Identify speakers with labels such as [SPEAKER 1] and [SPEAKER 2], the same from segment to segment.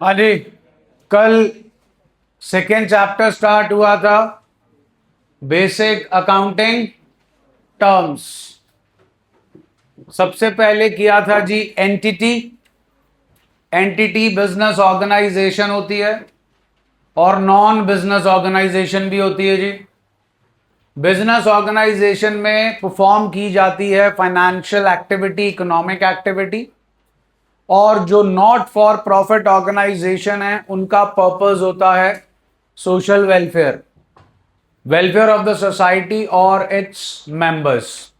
[SPEAKER 1] हाँ जी, कल second chapter start हुआ था, बेसिक अकाउंटिंग टर्म्स। सबसे पहले किया था जी एंटिटी। एंटिटी बिजनेस ऑर्गेनाइजेशन होती है और नॉन बिजनेस ऑर्गेनाइजेशन भी होती है जी। बिजनेस ऑर्गेनाइजेशन में परफॉर्म की जाती है फाइनेंशियल एक्टिविटी, इकोनॉमिक एक्टिविटी, और जो नॉट फॉर प्रॉफिट ऑर्गेनाइजेशन है उनका पर्पस होता है social welfare, welfare of the society और its members.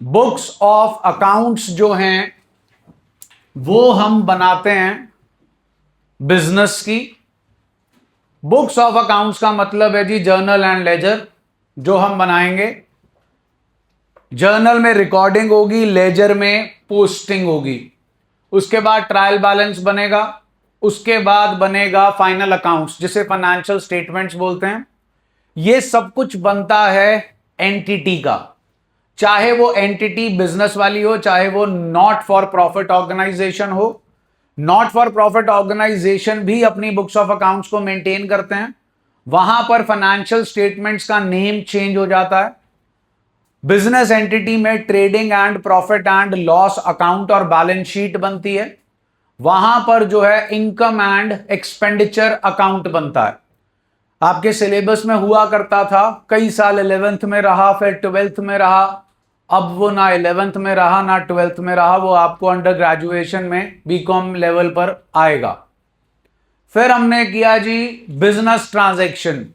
[SPEAKER 1] Books of accounts जो हैं वो हम बनाते हैं बिजनेस की। बुक्स ऑफ अकाउंट्स का मतलब है जी जर्नल एंड लेजर, जो हम बनाएंगे। जर्नल में रिकॉर्डिंग होगी, लेजर में पोस्टिंग होगी। उसके बाद ट्रायल बैलेंस बनेगा, उसके बाद बनेगा फाइनल अकाउंट्स, जिसे फाइनेंशियल स्टेटमेंट्स बोलते हैं। ये सब कुछ बनता है एंटिटी का, चाहे वो एंटिटी बिजनेस वाली हो, चाहे वो नॉट फॉर प्रॉफिट ऑर्गेनाइजेशन हो। नॉट फॉर प्रॉफिट ऑर्गेनाइजेशन भी अपनी बुक्स ऑफ अकाउंट्स को मेंटेन करते हैं। वहां पर फाइनेंशियल स्टेटमेंट्स का नेम चेंज हो जाता है। बिजनेस एंटिटी में trading and profit and loss account और बैलेंस शीट बनती है। वहां पर जो है इनकम एंड एक्सपेंडिचर अकाउंट बनता है। आपके सिलेबस में हुआ करता था, कई साल 11th में रहा, फिर 12th में रहा। अब वो ना 11th में रहा ना 12th में रहा, वो आपको अंडर ग्रेजुएशन में बीकॉम लेवल पर आएगा। फिर हमने किया जी बिजनेस ट्रांजैक्शन।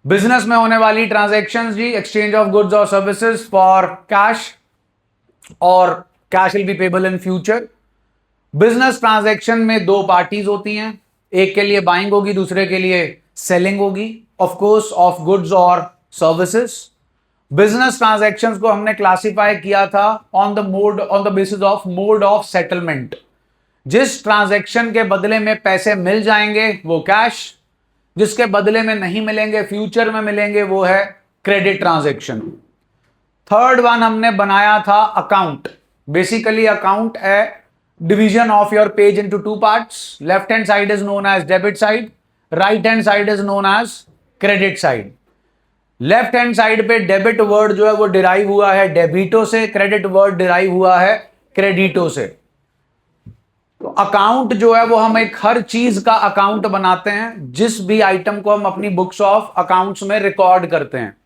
[SPEAKER 1] बिजनेस में होने वाली ट्रांजैक्शंस जी, एक्सचेंज ऑफ गुड्स और सर्विसेज फॉर कैश, और cash will be payable in future. Business transaction में दो पार्टीज होती हैं, एक के लिए बाइंग होगी, दूसरे के लिए सेलिंग होगी, ऑफ कोर्स ऑफ गुड्स और सर्विसेज। बिजनेस ट्रांजैक्शंस को हमने क्लासिफाई किया था on the basis of mode of settlement. जिस ट्रांजैक्शन के बदले में पैसे मिल जाएंगे वो कैश, जिसके बदले में नहीं मिलेंगे, फ्यूचर में मिलेंगे, वो है क्रेडिट ट्रांजैक्शन। थर्ड वन हमने बनाया था अकाउंट। बेसिकली अकाउंट है division of your page into two parts. Left hand side is known as debit side, right hand side is known as credit side. Left hand side पे debit word जो है वो derive हुआ है डेबिटो से, credit word derive हुआ है क्रेडिटो से। तो अकाउंट जो है वो हम एक हर चीज का अकाउंट बनाते हैं, जिस भी आइटम को हम अपनी बुक्स ऑफ अकाउंट्स में रिकॉर्ड करते हैं।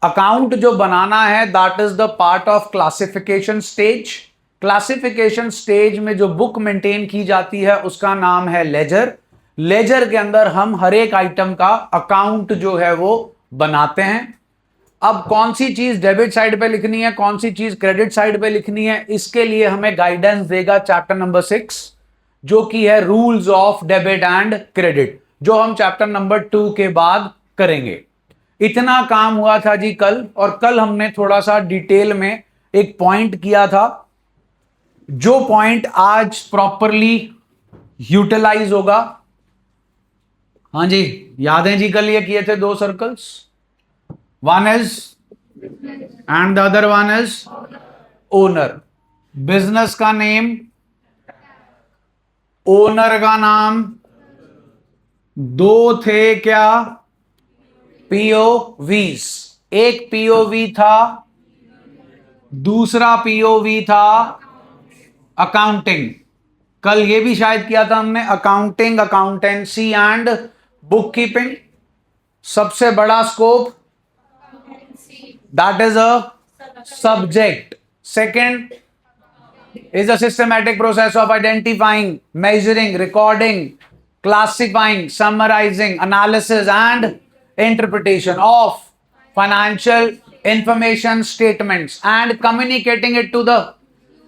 [SPEAKER 1] अकाउंट जो बनाना है that is the part of classification stage. Classification stage में जो बुक मेंटेन की जाती है उसका नाम है लेजर। लेजर के अंदर हम हर एक आइटम का अकाउंट जो है वो बनाते हैं। अब कौन सी चीज डेबिट साइड पे लिखनी है, कौन सी चीज क्रेडिट साइड पे लिखनी है, इसके लिए हमें गाइडेंस देगा चैप्टर नंबर 6, जो कि है rules of debit and credit, जो हम चैप्टर नंबर 2 के बाद करेंगे। इतना काम हुआ था जी कल, और कल हमने थोड़ा सा डिटेल में एक पॉइंट किया था, जो पॉइंट आज प्रॉपरली यूटिलाइज होगा। हाँ जी, याद है जी, कल ये किए थे दो circles, one is and the other one is owner. Business का नेम, ओनर का नाम, दो थे क्या, पीओवीज। एक पीओवी था, दूसरा पीओवी था अकाउंटिंग। कल ये भी शायद किया था हमने, accounting, accountancy and book keeping. सबसे बड़ा scope that is a subject. Second is a systematic process of identifying, measuring, recording, classifying, summarizing, analysis and interpretation of financial information statements and communicating it to the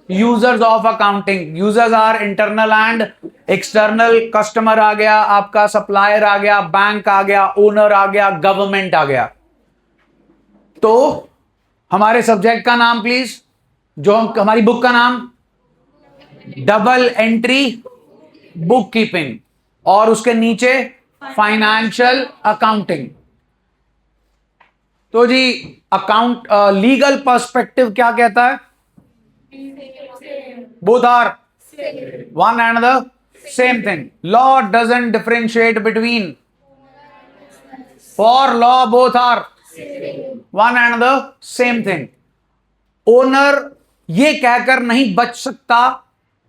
[SPEAKER 1] users of accounting. Users are internal and external. Customer आ गया, आपका supplier आ गया, bank आ गया, owner आ गया, government आ गया। तो हमारे subject का नाम प्लीज, जो हमारी बुक का नाम, डबल एंट्री बुक कीपिंग, और उसके नीचे फाइनेंशियल अकाउंटिंग। तो जी अकाउंट लीगल पर्सपेक्टिव क्या कहता है, both are one and the Same thing. Law doesn't differentiate between. For law, both are one and the same thing. Owner ये कहकर नहीं बच सकता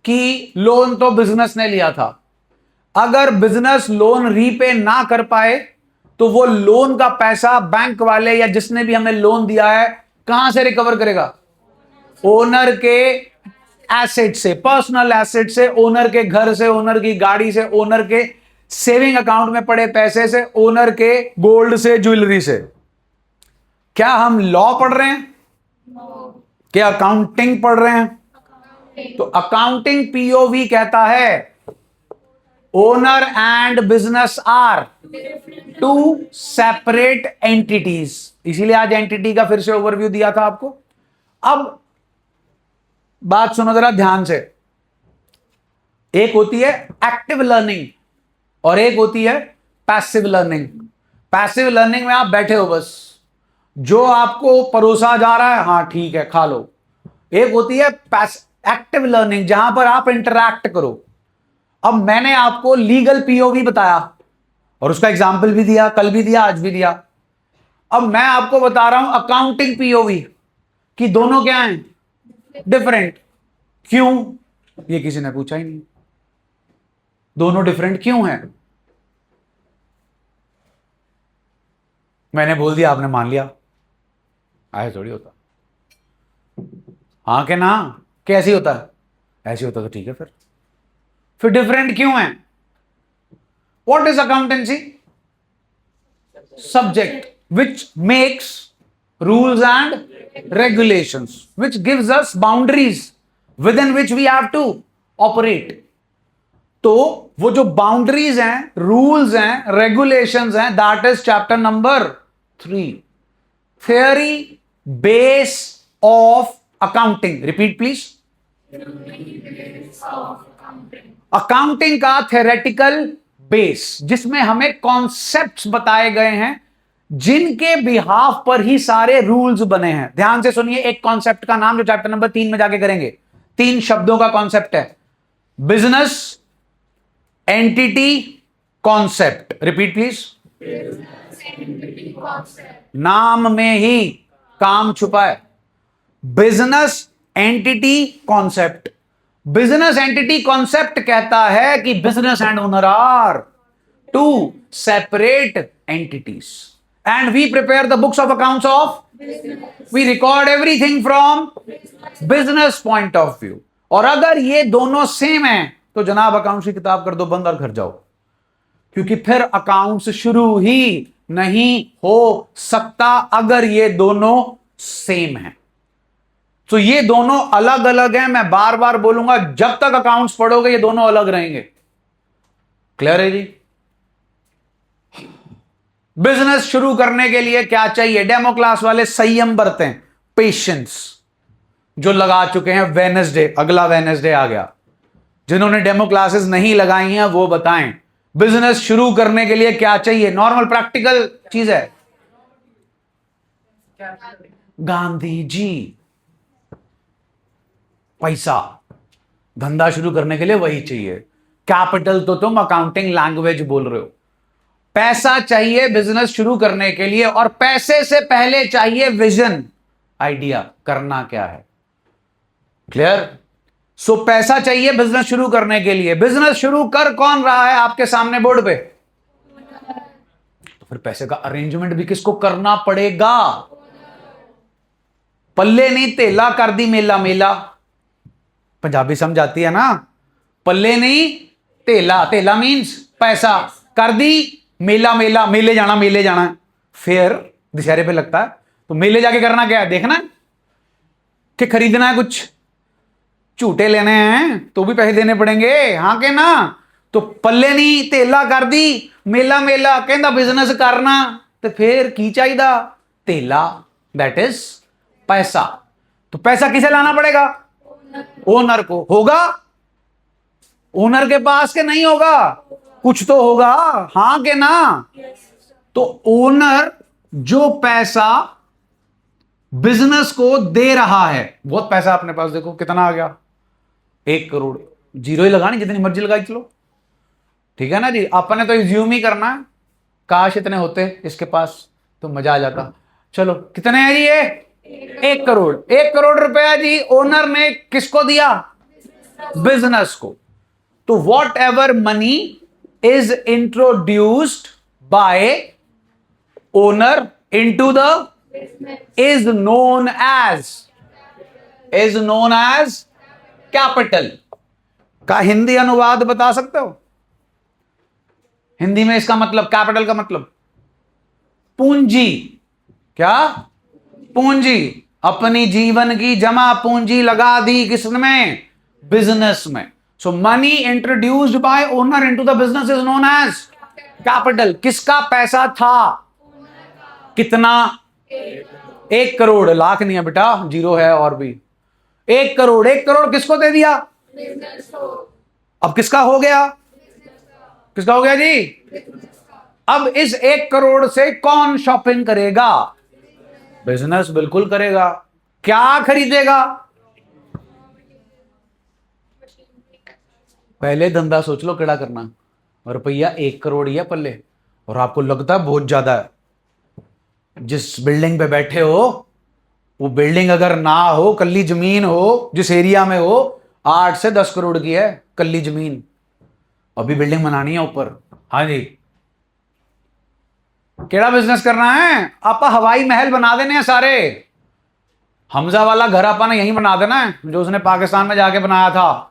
[SPEAKER 1] कि लोन तो बिजनेस ने लिया था. अगर बिजनेस लोन रीपे ना कर पाए तो वो लोन का पैसा बैंक वाले या जिसने भी हमें लोन दिया है कहां से रिकवर करेगा? ओनर के एसेट से, पर्सनल एसेट से, ओनर के घर से, ओनर की गाड़ी से, ओनर के सेविंग अकाउंट में पड़े पैसे से, ओनर के गोल्ड से, ज्वेलरी से. क्या हम लॉ पढ़ रहे हैं? क्या अकाउंटिंग पढ़ रहे हैं? तो अकाउंटिंग पीओवी कहता है owner and business are two separate entities. इसीलिए आज एंटिटी का फिर से ओवरव्यू दिया था आपको. अब बात सुनो जरा ध्यान से. एक होती है एक्टिव लर्निंग और एक होती है पैसिव लर्निंग. पैसिव लर्निंग में आप बैठे हो, बस जो आपको परोसा जा रहा है, हां ठीक है खा लो. एक होती है एक्टिव लर्निंग जहां पर आप इंटरैक्ट करो. अब मैंने आपको लीगल पीओवी बताया और उसका एग्जाम्पल भी दिया, कल भी दिया, आज भी दिया. अब मैं आपको बता रहा हूं अकाउंटिंग पीओवी कि दोनों क्या हैं? डिफरेंट. क्यों? ये किसी ने पूछा ही नहीं. दोनों डिफरेंट क्यों हैं? मैंने बोल दिया, आपने मान लिया. ऐसे थोड़ी होता. हाँ के ना, कैसी होता है? ऐसी होता तो ठीक है. फिर डिफरेंट क्यों है? What is accountancy? Subject which makes rules and regulations, which gives us boundaries within which we have to operate. तो वो जो बाउंड्रीज हैं, रूल्स हैं, रेगुलेशंस हैं, that is chapter number 3, theory base of accounting. Repeat please. Accounting का theoretical base, जिसमें हमें concepts बताए गए हैं जिनके बिहाफ पर ही सारे रूल्स बने हैं. ध्यान से सुनिए. एक कॉन्सेप्ट का नाम जो चैप्टर नंबर 3 में जाके करेंगे, 3 शब्दों का कॉन्सेप्ट है. Business entity concept. Repeat please. नाम में ही काम छुपा है. Business entity concept. Business entity concept कहता है कि business and owner are two separate entities. And we prepare the books of accounts of business. We record everything from business point of view. और अगर ये दोनों सेम हैं तो जनाब अकाउंट्स की किताब कर दो बंद और घर जाओ. क्योंकि फिर अकाउंट्स शुरू ही नहीं हो सकता अगर ये दोनों सेम हैं. तो ये दोनों अलग अलग हैं. मैं बार बार बोलूंगा, जब तक अकाउंट्स पढ़ोगे ये दोनों अलग रहेंगे. क्लियर है जी? बिजनेस शुरू करने के लिए क्या चाहिए? डेमो क्लास वाले संयम बरतें, पेशेंस. जो लगा चुके हैं वेडनेसडे, अगला वेडनेसडे आ गया. जिन्होंने डेमो क्लासेस नहीं लगाई हैं वो बताएं बिजनेस शुरू करने के लिए क्या चाहिए. नॉर्मल प्रैक्टिकल चीज है. गांधी जी, पैसा. धंधा शुरू करने के लिए वही चाहिए. कैपिटल तो तुम अकाउंटिंग लैंग्वेज बोल रहे हो. पैसा चाहिए बिजनेस शुरू करने के लिए और पैसे से पहले चाहिए विजन, आइडिया, करना क्या है. क्लियर? सो पैसा चाहिए बिजनेस शुरू करने के लिए. बिजनेस शुरू कर कौन रहा है आपके सामने बोर्ड पे? तो फिर पैसे का अरेंजमेंट भी किसको करना पड़ेगा? पल्ले नहीं तेला कर दी मेला मेला. पंजाबी समझ आती है ना? पल्ले नहीं तेला, तेला मीन्स पैसा, कर दी मेला मेला, मेले जाना, मेले जाना. फेयर दशहरे पे लगता है तो मेले जाके करना क्या है? देखना कि खरीदना है, कुछ झूठे लेने हैं तो भी पैसे देने पड़ेंगे. हाँ के ना? तो पल्ले नहीं तेला कर दी मेला मेला, कहता बिजनेस करना तो फिर की चाहिए? तेला, दैट इज पैसा. तो पैसा किसे लाना पड़ेगा? ओनर को. होगा ओनर के पास के नहीं होगा? कुछ तो होगा. हां के ना? तो ओनर जो पैसा बिजनेस को दे रहा है, बहुत पैसा अपने पास, देखो कितना आ गया, 1 करोड़. जीरो ही लगानी, जितनी मर्जी लगाई चलो. ठीक है ना जी, अपने तो इज्यूम ही करना है, काश इतने होते इसके पास तो मजा आ जाता। चलो कितने हैं जी ये? 1 करोड़। 1 करोड़ रुपया जी ओनर ने किसको दिया? बिजनेस को। तो whatever money is introduced by owner into the is known as capital. का हिंदी अनुवाद बता सकते हो? हिंदी में इसका मतलब, कैपिटल का मतलब पूंजी। क्या? पूंजी। अपनी जीवन की जमा पूंजी लगा दी किसमें? बिजनेस में। So money introduced by owner into the business is known as capital. किसका पैसा था? कितना? 1 करोड़। लाख नहीं है बेटा, जीरो है और भी। 1 करोड़। 1 करोड़ किसको दे दिया? अब किसका हो गया? किसका हो गया जी? अब इस 1 करोड़ से कौन शॉपिंग करेगा? बिजनेस बिल्कुल करेगा। क्या खरीदेगा? पहले धंधा सोच लो केड़ा करना। रुपया 1 करोड़ ही है पल्ले, और आपको लगता है बहुत ज्यादा है। जिस बिल्डिंग पे बैठे हो वो बिल्डिंग अगर ना हो, कल्ली जमीन हो, जिस एरिया में हो, 8 से 10 करोड़ की है कल्ली जमीन। अभी बिल्डिंग बनानी है ऊपर। हाँ जी, केड़ा बिजनेस करना है? आप हवाई महल बना देने हैं सारे। हमजा वाला घर आपा ने यहीं बना देना है, जो उसने पाकिस्तान में जाके बनाया था।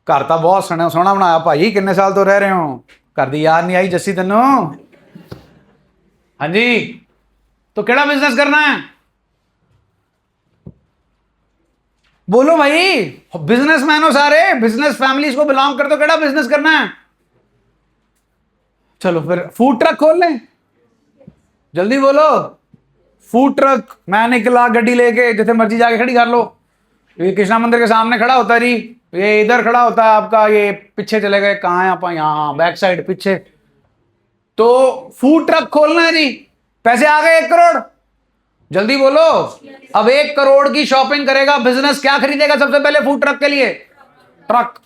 [SPEAKER 1] घर तो बहुत सोहना बनाया भाई, किन्ने साल तो रह रहे हो, घर दी याद नहीं आई जस्सी तेनों? हाँ जी, तो केड़ा बिजनेस करना है? बोलो भाई, बिजनेसमैन हो सारे, बिजनेस फैमिलीज को बिलोंग करते हो, केड़ा बिजनेस करना है? चलो फिर फूड ट्रक खोल लें, जल्दी बोलो। Food truck. मैं निकला गड्डी लेके, जिथे मर्जी जाके खड़ी कर लो। ये कृष्णा मंदिर के सामने खड़ा होता है जी, ये इधर खड़ा होता है आपका, ये पीछे चले गए, कहाँ है आप? यहाँ बैक साइड पीछे। तो फूड ट्रक खोलना है जी। पैसे आ गए 1 करोड़, जल्दी बोलो। अब 1 करोड़ की शॉपिंग करेगा बिजनेस, क्या खरीदेगा सबसे पहले फूड ट्रक के लिए? ट्रक।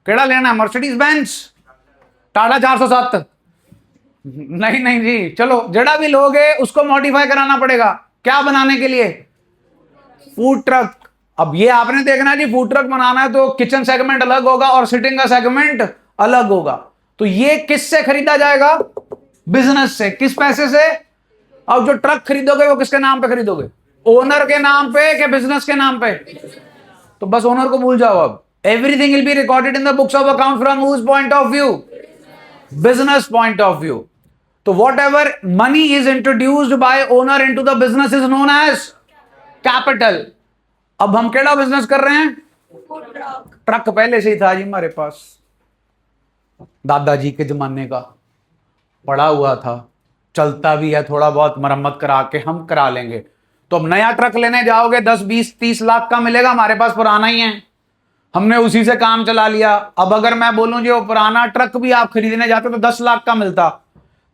[SPEAKER 1] केड़ा लेना है? Mercedes Benz, Tata 407? नहीं नहीं जी, चलो जड़ा भी लोगे उसको मॉडिफाई कराना पड़ेगा। क्या बनाने के लिए? Food truck. अब ये आपने देखना है जी, फूड ट्रक बनाना है तो किचन सेगमेंट अलग होगा और सिटिंग का सेगमेंट अलग होगा। तो ये किससे खरीदा जाएगा? बिजनेस से। किस पैसे से? अब जो ट्रक खरीदोगे वो किसके नाम पे खरीदोगे? ओनर के नाम पे कि बिजनेस के नाम पे? तो बस ओनर को भूल जाओ। अब everything will be recorded in the books of account from whose point of view? Business point of view. तो whatever money is introduced by owner into the business is known as capital. अब हम केड़ा business कर रहे हैं? Truck पहले से ही था जी हमारे पास, दादाजी के जमाने का पड़ा हुआ था, चलता भी है, थोड़ा बहुत मरम्मत करा के हम करा लेंगे। तो अब नया ट्रक लेने जाओगे 10 20 30 लाख का मिलेगा, हमारे पास पुराना ही है, हमने उसी से काम चला लिया। अब अगर मैं बोलूं जी वो पुराना ट्रक भी आप खरीदने जाते तो 10 लाख का मिलता।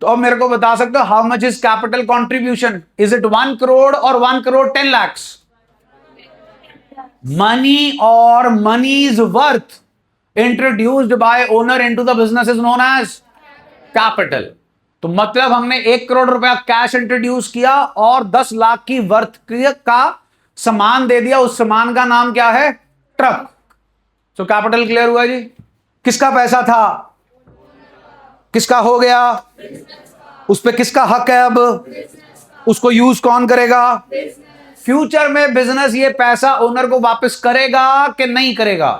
[SPEAKER 1] तो अब मेरे को बता सकते हो how much is capital contribution? Is it 1 crore और 1 करोड़ 10 lakhs? मनी और money's worth introduced by owner into the business is known as capital. तो मतलब हमने 1 करोड़ रुपया कैश इंट्रोड्यूस किया और 10 लाख की वर्थ का सामान दे दिया। उस सामान का नाम क्या है? ट्रक। तो कैपिटल क्लियर हुआ जी। किसका पैसा था? किसका हो गया? उस पे किसका हक है? अब उसको यूज कौन करेगा? फ्यूचर में बिजनेस ये पैसा ओनर को वापस करेगा कि नहीं करेगा?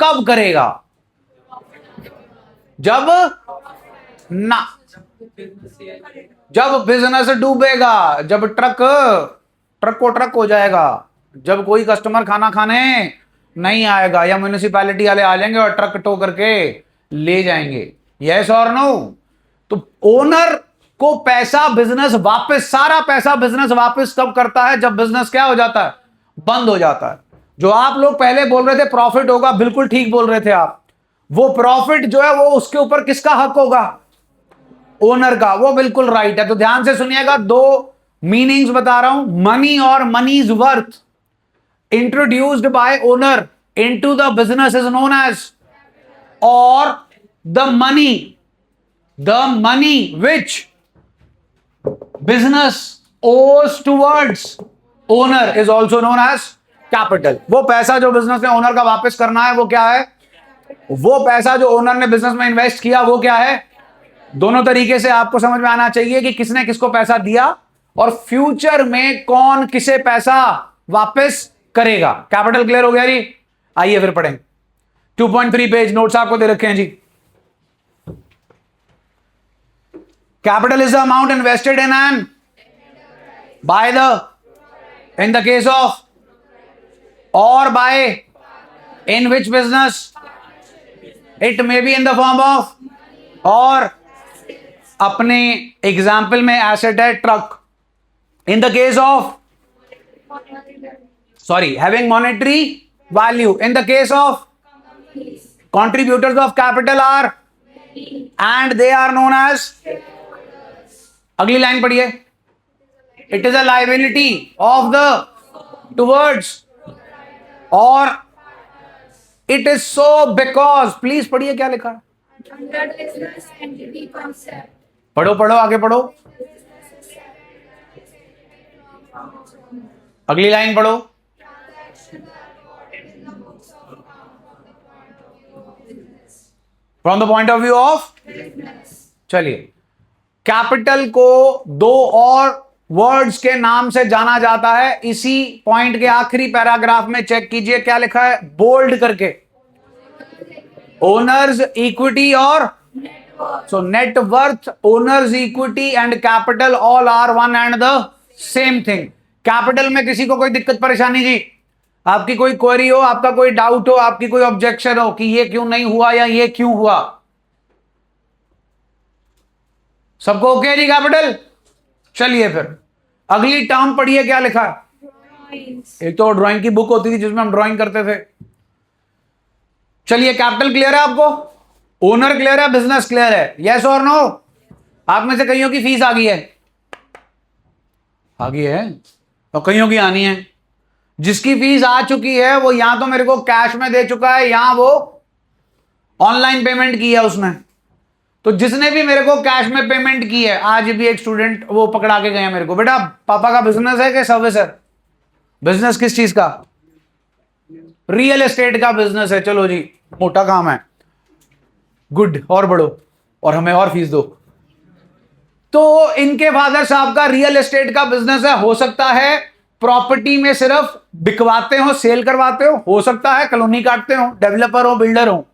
[SPEAKER 1] कब करेगा? जब ना, जब बिजनेस डूबेगा, जब ट्रक को ट्रक हो जाएगा, जब कोई कस्टमर खाना खाने नहीं आएगा या म्युनिसिपैलिटी वाले आ जाएंगे और ट्रक टो करके ले जाएंगे। यस और नो? तो ओनर को पैसा बिजनेस वापस, सारा पैसा बिजनेस वापस कब करता है? जब बिजनेस क्या हो जाता है? बंद हो जाता है। जो आप लोग पहले बोल रहे थे प्रॉफिट होगा, बिल्कुल ठीक बोल रहे थे आप। वो प्रॉफिट जो है वो उसके ऊपर किसका हक होगा? ओनर का। वो बिल्कुल राइट है। तो ध्यान से सुनिएगा, 2 मीनिंग्स बता रहा हूं, मनी और money's worth introduced by owner into the business is known as, और the money which business owes towards owner is also known as capital. वो पैसा जो बिजनेस ने ओनर का वापस करना है वो क्या है? वो पैसा जो ओनर ने बिजनेस में इन्वेस्ट किया वो क्या है? दोनों तरीके से आपको समझ में आना चाहिए कि किसने किसको पैसा दिया और फ्यूचर में कौन किसे पैसा वापस करेगा। कैपिटल क्लियर हो गया जी? आइए फिर पढ़ेंगे। 2.3 पेज नोट्स आपको दे रखे हैं जी। Capital is the amount invested in an by the in the case of और by in which business it may be in the form of और अपने एग्जाम्पल में एसेट है truck. In the case of having monetary value. In the case of contributors of capital are and they are known as। अगली line पढ़िए। It is a liability of the towards और it is so because. Please पढ़िए क्या लिखा है। पढ़ो पढ़ो आगे पढ़ो। अगली लाइन पढ़ो। From the point of view of. चलिए, कैपिटल को दो और वर्ड्स के नाम से जाना जाता है। इसी पॉइंट के आखिरी पैराग्राफ में चेक कीजिए क्या लिखा है बोल्ड करके। ओनर्स इक्विटी और so net worth, owner's equity and capital all are one and the same thing. Capital में किसी को कोई दिक्कत परेशानी जी? आपकी कोई क्वेरी हो, आपका कोई डाउट हो, आपकी कोई ऑब्जेक्शन हो कि ये क्यों नहीं हुआ या ये क्यों हुआ? सबको ओके जी कैपिटल? चलिए फिर अगली टर्म पढ़िए क्या लिखा है। एक तो ड्राइंग की बुक होती थी जिसमें हम ड्राइंग करते थे। चलिए, कैपिटल क्लियर है आपको? ओनर क्लियर है? बिजनेस क्लियर है? यस और नो? आप में से कईयों की फीस आ गई है? आ गई है और कईयों की आनी है। जिसकी फीस आ चुकी है वो या तो मेरे को कैश में दे चुका है या वो ऑनलाइन पेमेंट की है उसने। तो जिसने भी मेरे को कैश में पेमेंट की है, आज भी एक स्टूडेंट वो पकड़ा के गया मेरे को, बेटा पापा का बिजनेस है कि सर्विस है? बिजनेस किस चीज का? रियल एस्टेट का बिजनेस है। चलो जी, मोटा काम है, गुड, और बढ़ो और हमें और फीस दो। तो इनके फादर साहब का रियल एस्टेट का बिजनेस है। हो सकता है प्रॉपर्टी में सिर्फ बिकवाते हो, सेल करवाते हो सकता है कॉलोनी काटते हो, डेवलपर हो, बिल्डर हो।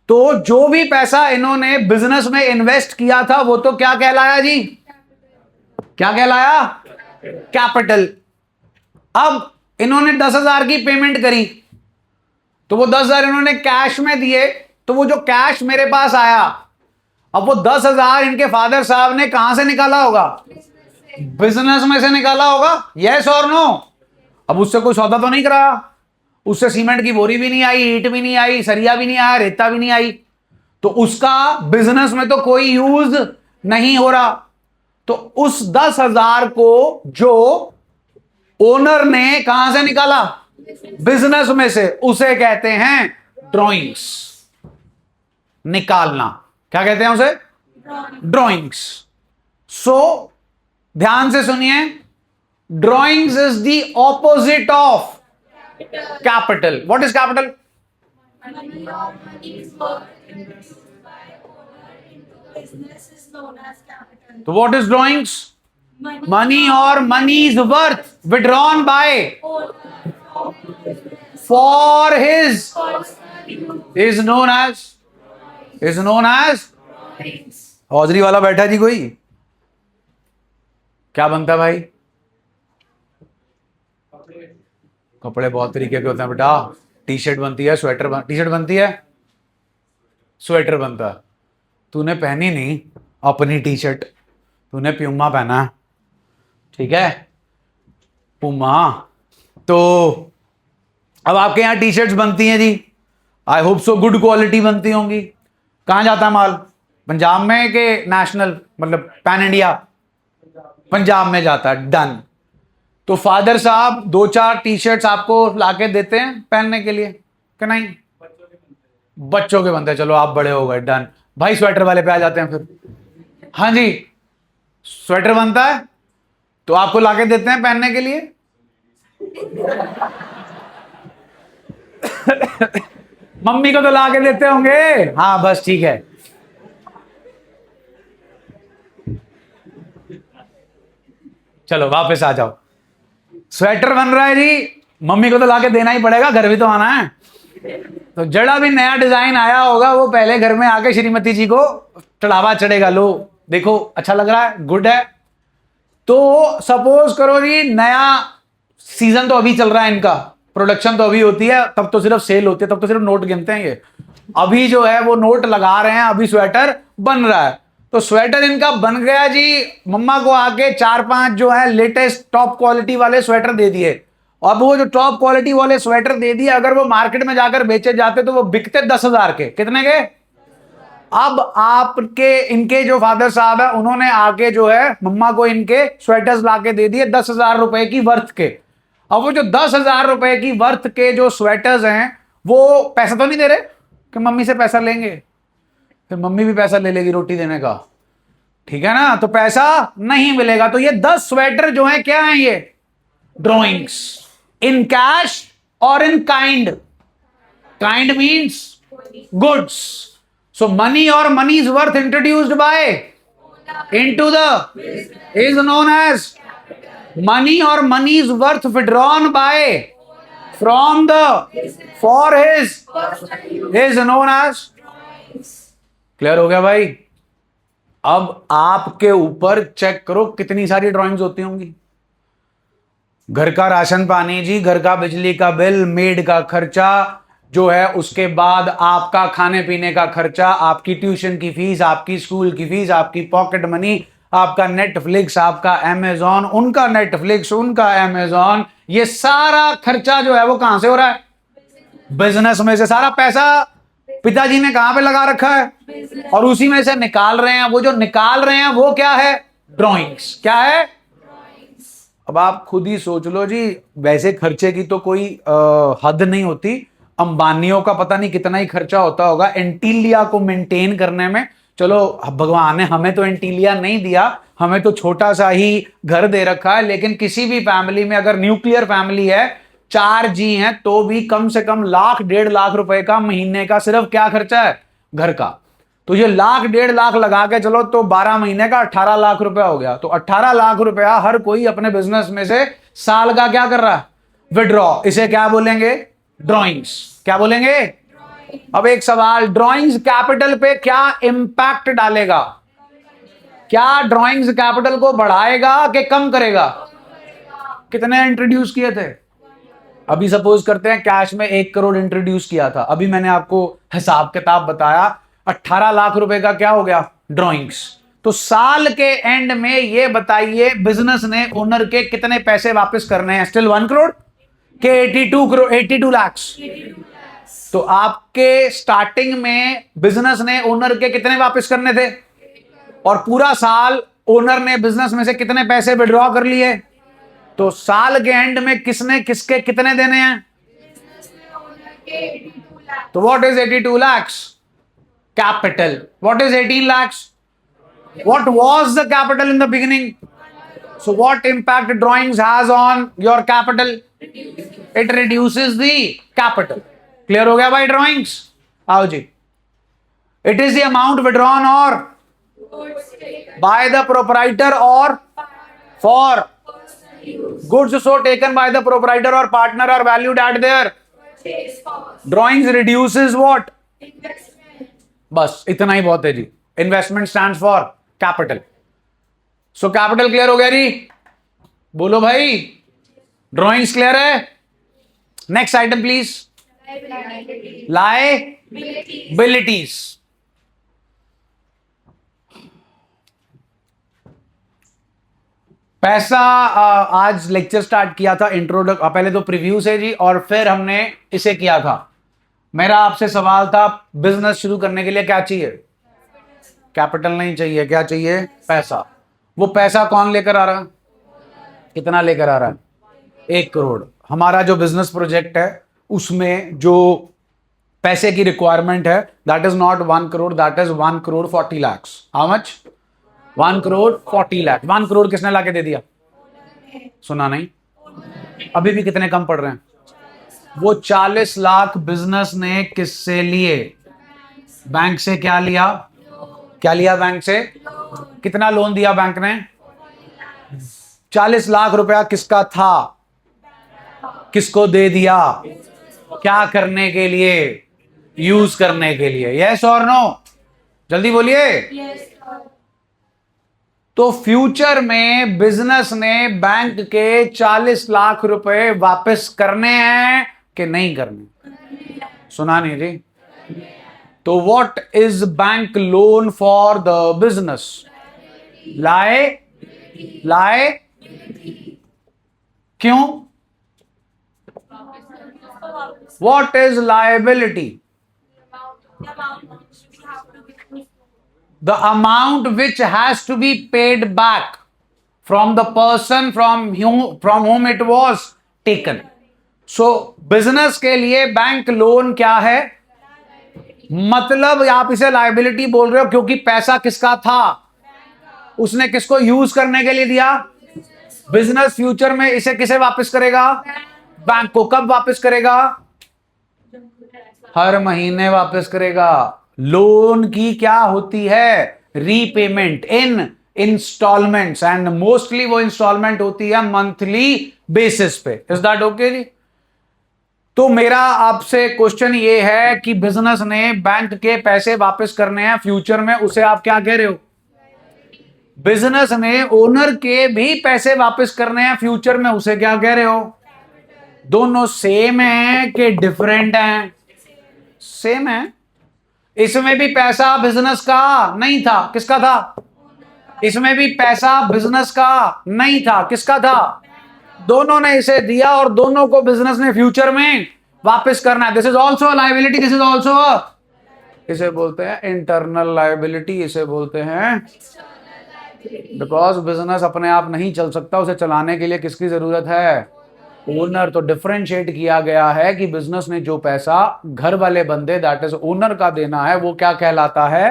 [SPEAKER 1] तो जो भी पैसा इन्होंने बिजनेस में इन्वेस्ट किया था वो तो क्या कहलाया जी? क्या कहलाया? कैपिटल। अब इन्होंने 10,000 की पेमेंट करी तो वो 10,000 इन्होंने कैश में दिए। तो वो जो कैश मेरे पास आया, अब वो 10,000 इनके फादर साहब ने कहां से निकाला होगा? बिजनेस में से निकाला होगा। यस और नो? अब उससे कोई सौदा तो नहीं कराया, उससे सीमेंट की बोरी भी नहीं आई, ईंट भी नहीं आई, सरिया भी नहीं आया, रेता भी नहीं आई, तो उसका बिजनेस में तो कोई यूज नहीं हो रहा। तो उस 10,000 को जो ओनर ने कहां से निकाला? बिजनेस में से, उसे कहते हैं ड्रॉइंग्स। निकालना क्या कहते हैं उसे? ड्रॉइंग्स। सो ध्यान से सुनिए, drawings is the opposite of capital. What is capital?
[SPEAKER 2] Money or money's worth introduced by owner into business is known as capital.
[SPEAKER 1] तो व्हाट इज ड्रॉइंग्स?
[SPEAKER 2] Money
[SPEAKER 1] और money's worth withdrawn by
[SPEAKER 2] owner from business
[SPEAKER 1] for his
[SPEAKER 2] personal use
[SPEAKER 1] is known as
[SPEAKER 2] drawings.
[SPEAKER 1] Hosiery वाला बैठा जी कोई? क्या बनता है भाई? कपड़े बहुत तरीके के होते हैं बेटा। टी शर्ट बनती है, टी शर्ट बनती है, स्वेटर बनता है। तूने पहनी नहीं अपनी टी शर्ट, तूने प्यूमा पहना है, ठीक है, पुमा। तो अब आपके यहाँ टी शर्ट्स बनती हैं जी, I hope so good quality बनती होंगी। कहाँ जाता है माल? पंजाब में के नेशनल, मतलब पैन इंडिया? पंजाब में जाता है। डन। तो फादर साहब 2-4 टी शर्ट्स आपको लाके देते हैं पहनने के लिए कि नहीं? बच्चों के बनते हैं, चलो आप बड़े हो गए, डन। भाई स्वेटर वाले पे आ जाते हैं फिर। हाँ जी, स्वेटर बनता है तो आपको लाके देते हैं पहनने के लिए। मम्मी को तो लाके देते होंगे। हाँ बस ठीक है। चलो वापस आ जाओ। स्वेटर बन रहा है जी, मम्मी को तो लाके देना ही पड़ेगा, घर भी तो आना है। तो जड़ा भी नया डिजाइन आया होगा वो पहले घर में आके श्रीमती जी को चढ़ावा चढ़ेगा, लो देखो अच्छा लग रहा है, गुड है। तो सपोज करो जी नया सीजन तो अभी चल रहा है, इनका प्रोडक्शन तो अभी होती है, तब तो सिर्फ सेल होती है, तब तो सिर्फ नोट गिनते हैं ये। अभी जो है वो नोट लगा रहे हैं, अभी स्वेटर बन रहा है। तो स्वेटर इनका बन गया जी, मम्मा को आके 4-5 जो है लेटेस्ट टॉप क्वालिटी वाले स्वेटर दे दिए। अब वो जो टॉप क्वालिटी वाले स्वेटर दे दिए, अगर वो मार्केट में जाकर बेचे जाते तो वो बिकते 10,000 के। कितने के? अब आपके इनके जो फादर साहब है उन्होंने आके जो है मम्मा को इनके स्वेटर्स लाके दे दिए 10,000 रुपए की वर्थ के। अब वो जो 10,000 रुपए की वर्थ के जो स्वेटर्स हैं वो पैसा तो नहीं दे रहे कि मम्मी से पैसा लेंगे, फिर मम्मी भी पैसा ले लेगी रोटी देने का, ठीक है ना, तो पैसा नहीं मिलेगा। तो ये 10 स्वेटर जो है क्या है, ये ड्रॉइंग्स इन कैश और in kind. Kind means goods. So money or money's worth introduced by into the is known as money or money's worth withdrawn by from the for his is known as। Clear हो गया भाई? अब आपके ऊपर check करो कितनी सारी drawings होती होंगी। घर का राशन पानी जी, घर का बिजली का बिल, मेड का खर्चा जो है, उसके बाद आपका खाने पीने का खर्चा, आपकी ट्यूशन की फीस, आपकी स्कूल की फीस, आपकी पॉकेट मनी, आपका नेटफ्लिक्स, आपका अमेजॉन, उनका नेटफ्लिक्स, उनका अमेजॉन, ये सारा खर्चा जो है वो कहां से हो रहा है? बिजनेस में से। सारा पैसा पिताजी ने कहां पे लगा रखा है और उसी में से निकाल रहे हैं। वो जो निकाल रहे हैं वो क्या है? ड्रॉइंग्स। क्या है? अब आप खुद ही सोच लो जी, वैसे खर्चे की तो कोई हद नहीं होती। अंबानियों का पता नहीं कितना ही खर्चा होता होगा एंटीलिया को मेंटेन करने में। चलो भगवान ने हमें तो एंटीलिया नहीं दिया, हमें तो छोटा सा ही घर दे रखा है, लेकिन किसी भी फैमिली में अगर न्यूक्लियर फैमिली है, 4 जी हैं, तो भी कम से कम 1,00,000-1,50,000 रुपए का महीने का सिर्फ क्या खर्चा है? घर का। तो ये 1,00,000-1,50,000 लगा के चलो तो 12 महीने का 18 लाख रुपया हो गया। तो 18 लाख रुपया हर कोई अपने बिजनेस में से साल का क्या कर रहा है? विड्रॉ। इसे क्या बोलेंगे? ड्रॉइंग्स। क्या बोलेंगे? अब एक सवाल, ड्रॉइंग्स कैपिटल पे क्या इंपैक्ट डालेगा? क्या ड्रॉइंग्स कैपिटल को बढ़ाएगा कि कम करेगा? कितने इंट्रोड्यूस किए थे? अभी सपोज करते हैं कैश में 1 करोड़ इंट्रोड्यूस किया था, अभी मैंने आपको हिसाब किताब बताया, 18 लाख रुपए का क्या हो गया? ड्रॉइंग्स। तो साल के एंड में ये बताइए बिजनेस ने ओनर के कितने पैसे वापस करने हैं? स्टिल 1 करोड़ के 82 करोड़, 82 लाख। तो आपके स्टार्टिंग में बिजनेस ने ओनर के कितने वापस करने थे? और पूरा साल ओनर ने बिजनेस में से कितने पैसे विड्रॉ कर लिए? तो साल के एंड में किसने किसके कितने देने हैं? तो what is 82 lakhs? Capital. What is 18 lakhs? What was the capital in the beginning? So what impact drawings has on your capital? It reduces the capital. Clear हो गया भाई drawings? आओ जी। It is the amount withdrawn or by the proprietor or for goods so taken by the proprietor or partner are valued at their drawings reduces what? बस इतना ही बहुत है जी। Investment stands for capital. So capital clear हो गया जी? बोलो भाई, ड्रॉइंग्स क्लियर है? Next item please. लायबिलिटीज। पैसा आज लेक्चर स्टार्ट किया था इंट्रोडक्शन, पहले तो प्रीव्यू से जी, और फिर हमने इसे किया था। मेरा आपसे सवाल था बिजनेस शुरू करने के लिए क्या चाहिए? कैपिटल नहीं चाहिए, क्या चाहिए? पैसा। वो पैसा कौन लेकर आ रहा है? कितना लेकर आ रहा है? 1 करोड़। हमारा जो बिजनेस प्रोजेक्ट है उसमें जो पैसे की रिक्वायरमेंट है, that is not 1 crore, that is 1 crore 40 lakhs. How much? 1 crore 40 lakh. 1 crore किसने लाके दे दिया? सुना नहीं? अभी भी कितने कम पड़ रहे हैं? वो 40 लाख बिजनेस ने किससे लिए? बैंक से. क्या लिया? क्या लिया बैंक से? कितना लोन दिया बैंक ने? 40 लाख रुपया किसका था? किसको दे दिया? क्या करने के लिए? यूज करने के लिए. यस और नो? जल्दी बोलिए.
[SPEAKER 2] Yes, sir.
[SPEAKER 1] तो फ्यूचर में बिजनेस ने बैंक के 40 लाख रुपए वापस करने हैं कि नहीं करने? सुना नहीं जी? तो what is bank loan for the business? लाए लाए. क्यों? What is liability? The amount which has to be paid back from the person from whom it was taken. So business के लिए बैंक लोन क्या है? मतलब आप इसे लायबिलिटी बोल रहे हो क्योंकि पैसा किसका था? उसने किसको यूज करने के लिए दिया? बिजनेस फ्यूचर में इसे किसे वापस करेगा? बैंक को. कब वापस करेगा? हर महीने वापस करेगा. लोन की क्या होती है? Repayment in instalments, and mostly वो इंस्टॉलमेंट होती है मंथली बेसिस पे. इज दैट ओके जी? तो मेरा आपसे क्वेश्चन ये है कि बिजनेस ने बैंक के पैसे वापस करने हैं फ्यूचर में, उसे आप क्या कह रहे हो? बिजनेस ने ओनर के भी पैसे वापस करने हैं फ्यूचर में, उसे क्या कह रहे हो? दोनों सेम है कि डिफरेंट है? सेम है. इसमें भी पैसा बिजनेस का नहीं था. किसका था? इसमें भी पैसा बिजनेस का नहीं था. किसका था? दोनों ने इसे दिया और दोनों को बिजनेस ने फ्यूचर में वापस करना है. This is also liability. This is also, इसे बोलते हैं इंटरनल लायबिलिटी. इसे बोलते हैं, बिकॉज बिजनेस अपने आप नहीं चल सकता, उसे चलाने के लिए किसकी जरूरत है? ओनर. तो डिफरेंशिएट किया गया है कि बिजनेस ने जो पैसा घर वाले बंदे दैट इज ओनर का देना है वो क्या कहलाता है?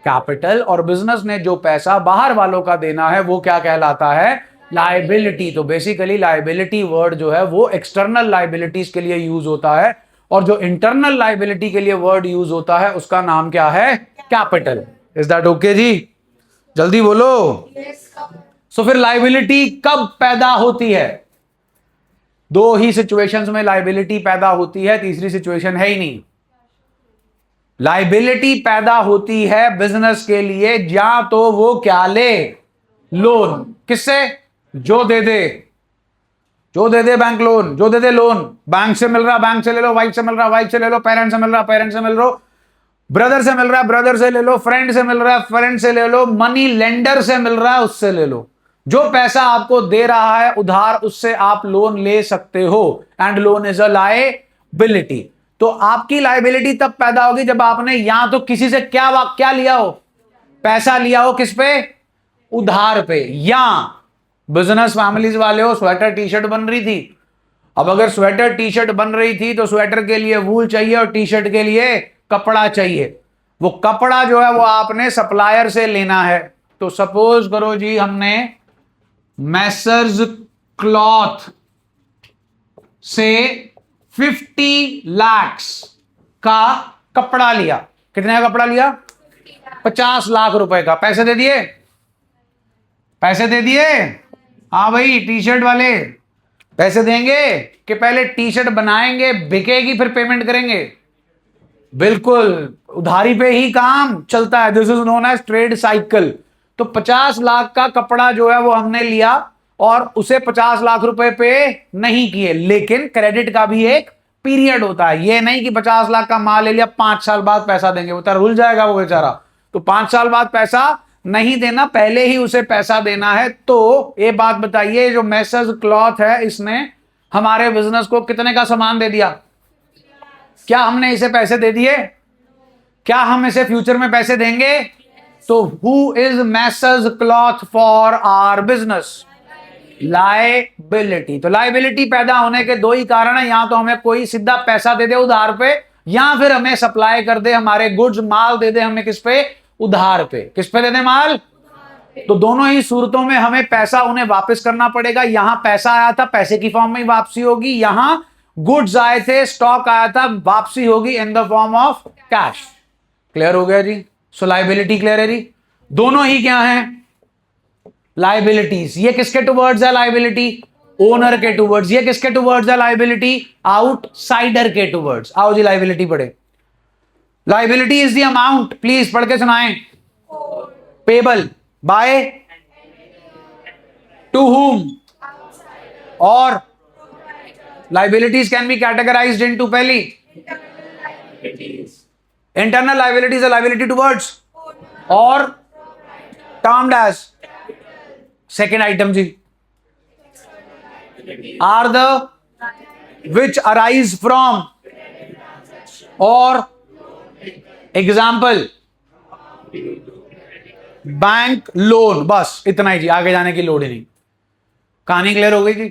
[SPEAKER 1] कैपिटल. और बिजनेस ने जो पैसा बाहर वालों का देना है वो क्या कहलाता है? लायबिलिटी. तो बेसिकली लायबिलिटी वर्ड जो है वो एक्सटर्नल लायबिलिटीज के लिए यूज होता है, और जो इंटरनल लायबिलिटी के लिए वर्ड यूज होता है उसका नाम क्या है? कैपिटल. इज दैट ओके जी? जल्दी बोलो. सो फिर लायबिलिटी कब पैदा होती है? दो ही सिचुएशंस में लायबिलिटी पैदा होती है, तीसरी सिचुएशन है ही नहीं. लायबिलिटी पैदा होती है बिजनेस के लिए या तो वो क्या ले? लोन. किससे? जो दे दे. जो दे दे बैंक लोन. जो दे दे लोन. बैंक से मिल रहा बैंक से ले लो, वाइफ से मिल रहा वाइफ से ले लो, पेरेंट से मिल रहा पेरेंट से मिल लो, ब्रदर से मिल रहा ब्रदर से ले लो, फ्रेंड से मिल रहा फ्रेंड से ले लो, मनी लेंडर से मिल रहा है उससे ले लो. जो पैसा आपको दे रहा है उधार, उससे आप लोन ले सकते हो. And loan is a liability. तो आपकी लायबिलिटी तब पैदा होगी जब आपने या तो किसी से क्या लिया हो? पैसा लिया हो. किस पे? उधार पे. या बिजनेस फैमिलीज वाले हो, स्वेटर टी शर्ट बन रही थी. अब अगर स्वेटर टी शर्ट बन रही थी तो स्वेटर के लिए वूल चाहिए और टी शर्ट के लिए कपड़ा चाहिए. वो कपड़ा जो है वो आपने सप्लायर से लेना है. तो सपोज करो जी हमने मैसर्स क्लॉथ से 50 लाख का कपड़ा लिया. कितने का कपड़ा लिया? 50 लाख रुपए का. पैसे दे दिए? पैसे दे दिए? हाँ भाई, टी शर्ट वाले पैसे देंगे कि पहले टी शर्ट बनाएंगे, बिकेगी, फिर पेमेंट करेंगे? बिल्कुल, उधारी पे ही काम चलता है. This is known as trade cycle. तो 50 लाख का कपड़ा जो है वो हमने लिया और उसे 50 लाख रुपए पे नहीं किए. लेकिन क्रेडिट का भी एक पीरियड होता है. ये नहीं कि 50 लाख का माल ले लिया 5 साल बाद पैसा देंगे, वो तो रुल जाएगा वो बेचारा. तो 5 साल बाद पैसा नहीं देना, पहले ही उसे पैसा देना है. तो ये बात बताइए, जो मैसर्स क्लॉथ है इसने हमारे बिजनेस को कितने का सामान दे दिया? क्या हमने इसे पैसे दे दिए? क्या हम इसे फ्यूचर में पैसे देंगे? तो who is messrs cloth for our business? Liability. तो लायबिलिटी पैदा होने के दो ही कारण है, या तो हमें कोई सीधा पैसा दे दे उधार पे, या फिर हमें सप्लाई कर दे, हमारे गुड्स माल दे दे हमें किस पे, उधार पे। किस पे दे दे माल? तो दोनों ही सूरतों में हमें पैसा उन्हें वापस करना पड़ेगा। यहां पैसा आया था, पैसे की फॉर्म में ही वापसी होगी, यहां गुड्स आए थे, स्टॉक आया था, वापसी होगी इन the form of cash. Clear हो गया जी? सो लायबिलिटी क्लियर है जी? दोनों ही क्या हैं? लायबिलिटीज। ये किसके टुवर्ड्स है लायबिलिटी? ओनर के टुवर्ड्स। ये किसके टुवर्ड्स है लायबिलिटी? आउटसाइडर के टुवर्ड्स। आओ जी लायबिलिटी पढ़े। Liability is the amount, please पढ़ के सुनाएं। पेबल बाय टू हुम, और liabilities can be categorized into पहली internal liabilities are liability towards और termed as second item जी are the which arise from और example बैंक लोन। बस इतना ही जी, आगे जाने की लोड़ ही नहीं। कहानी क्लियर हो गई जी?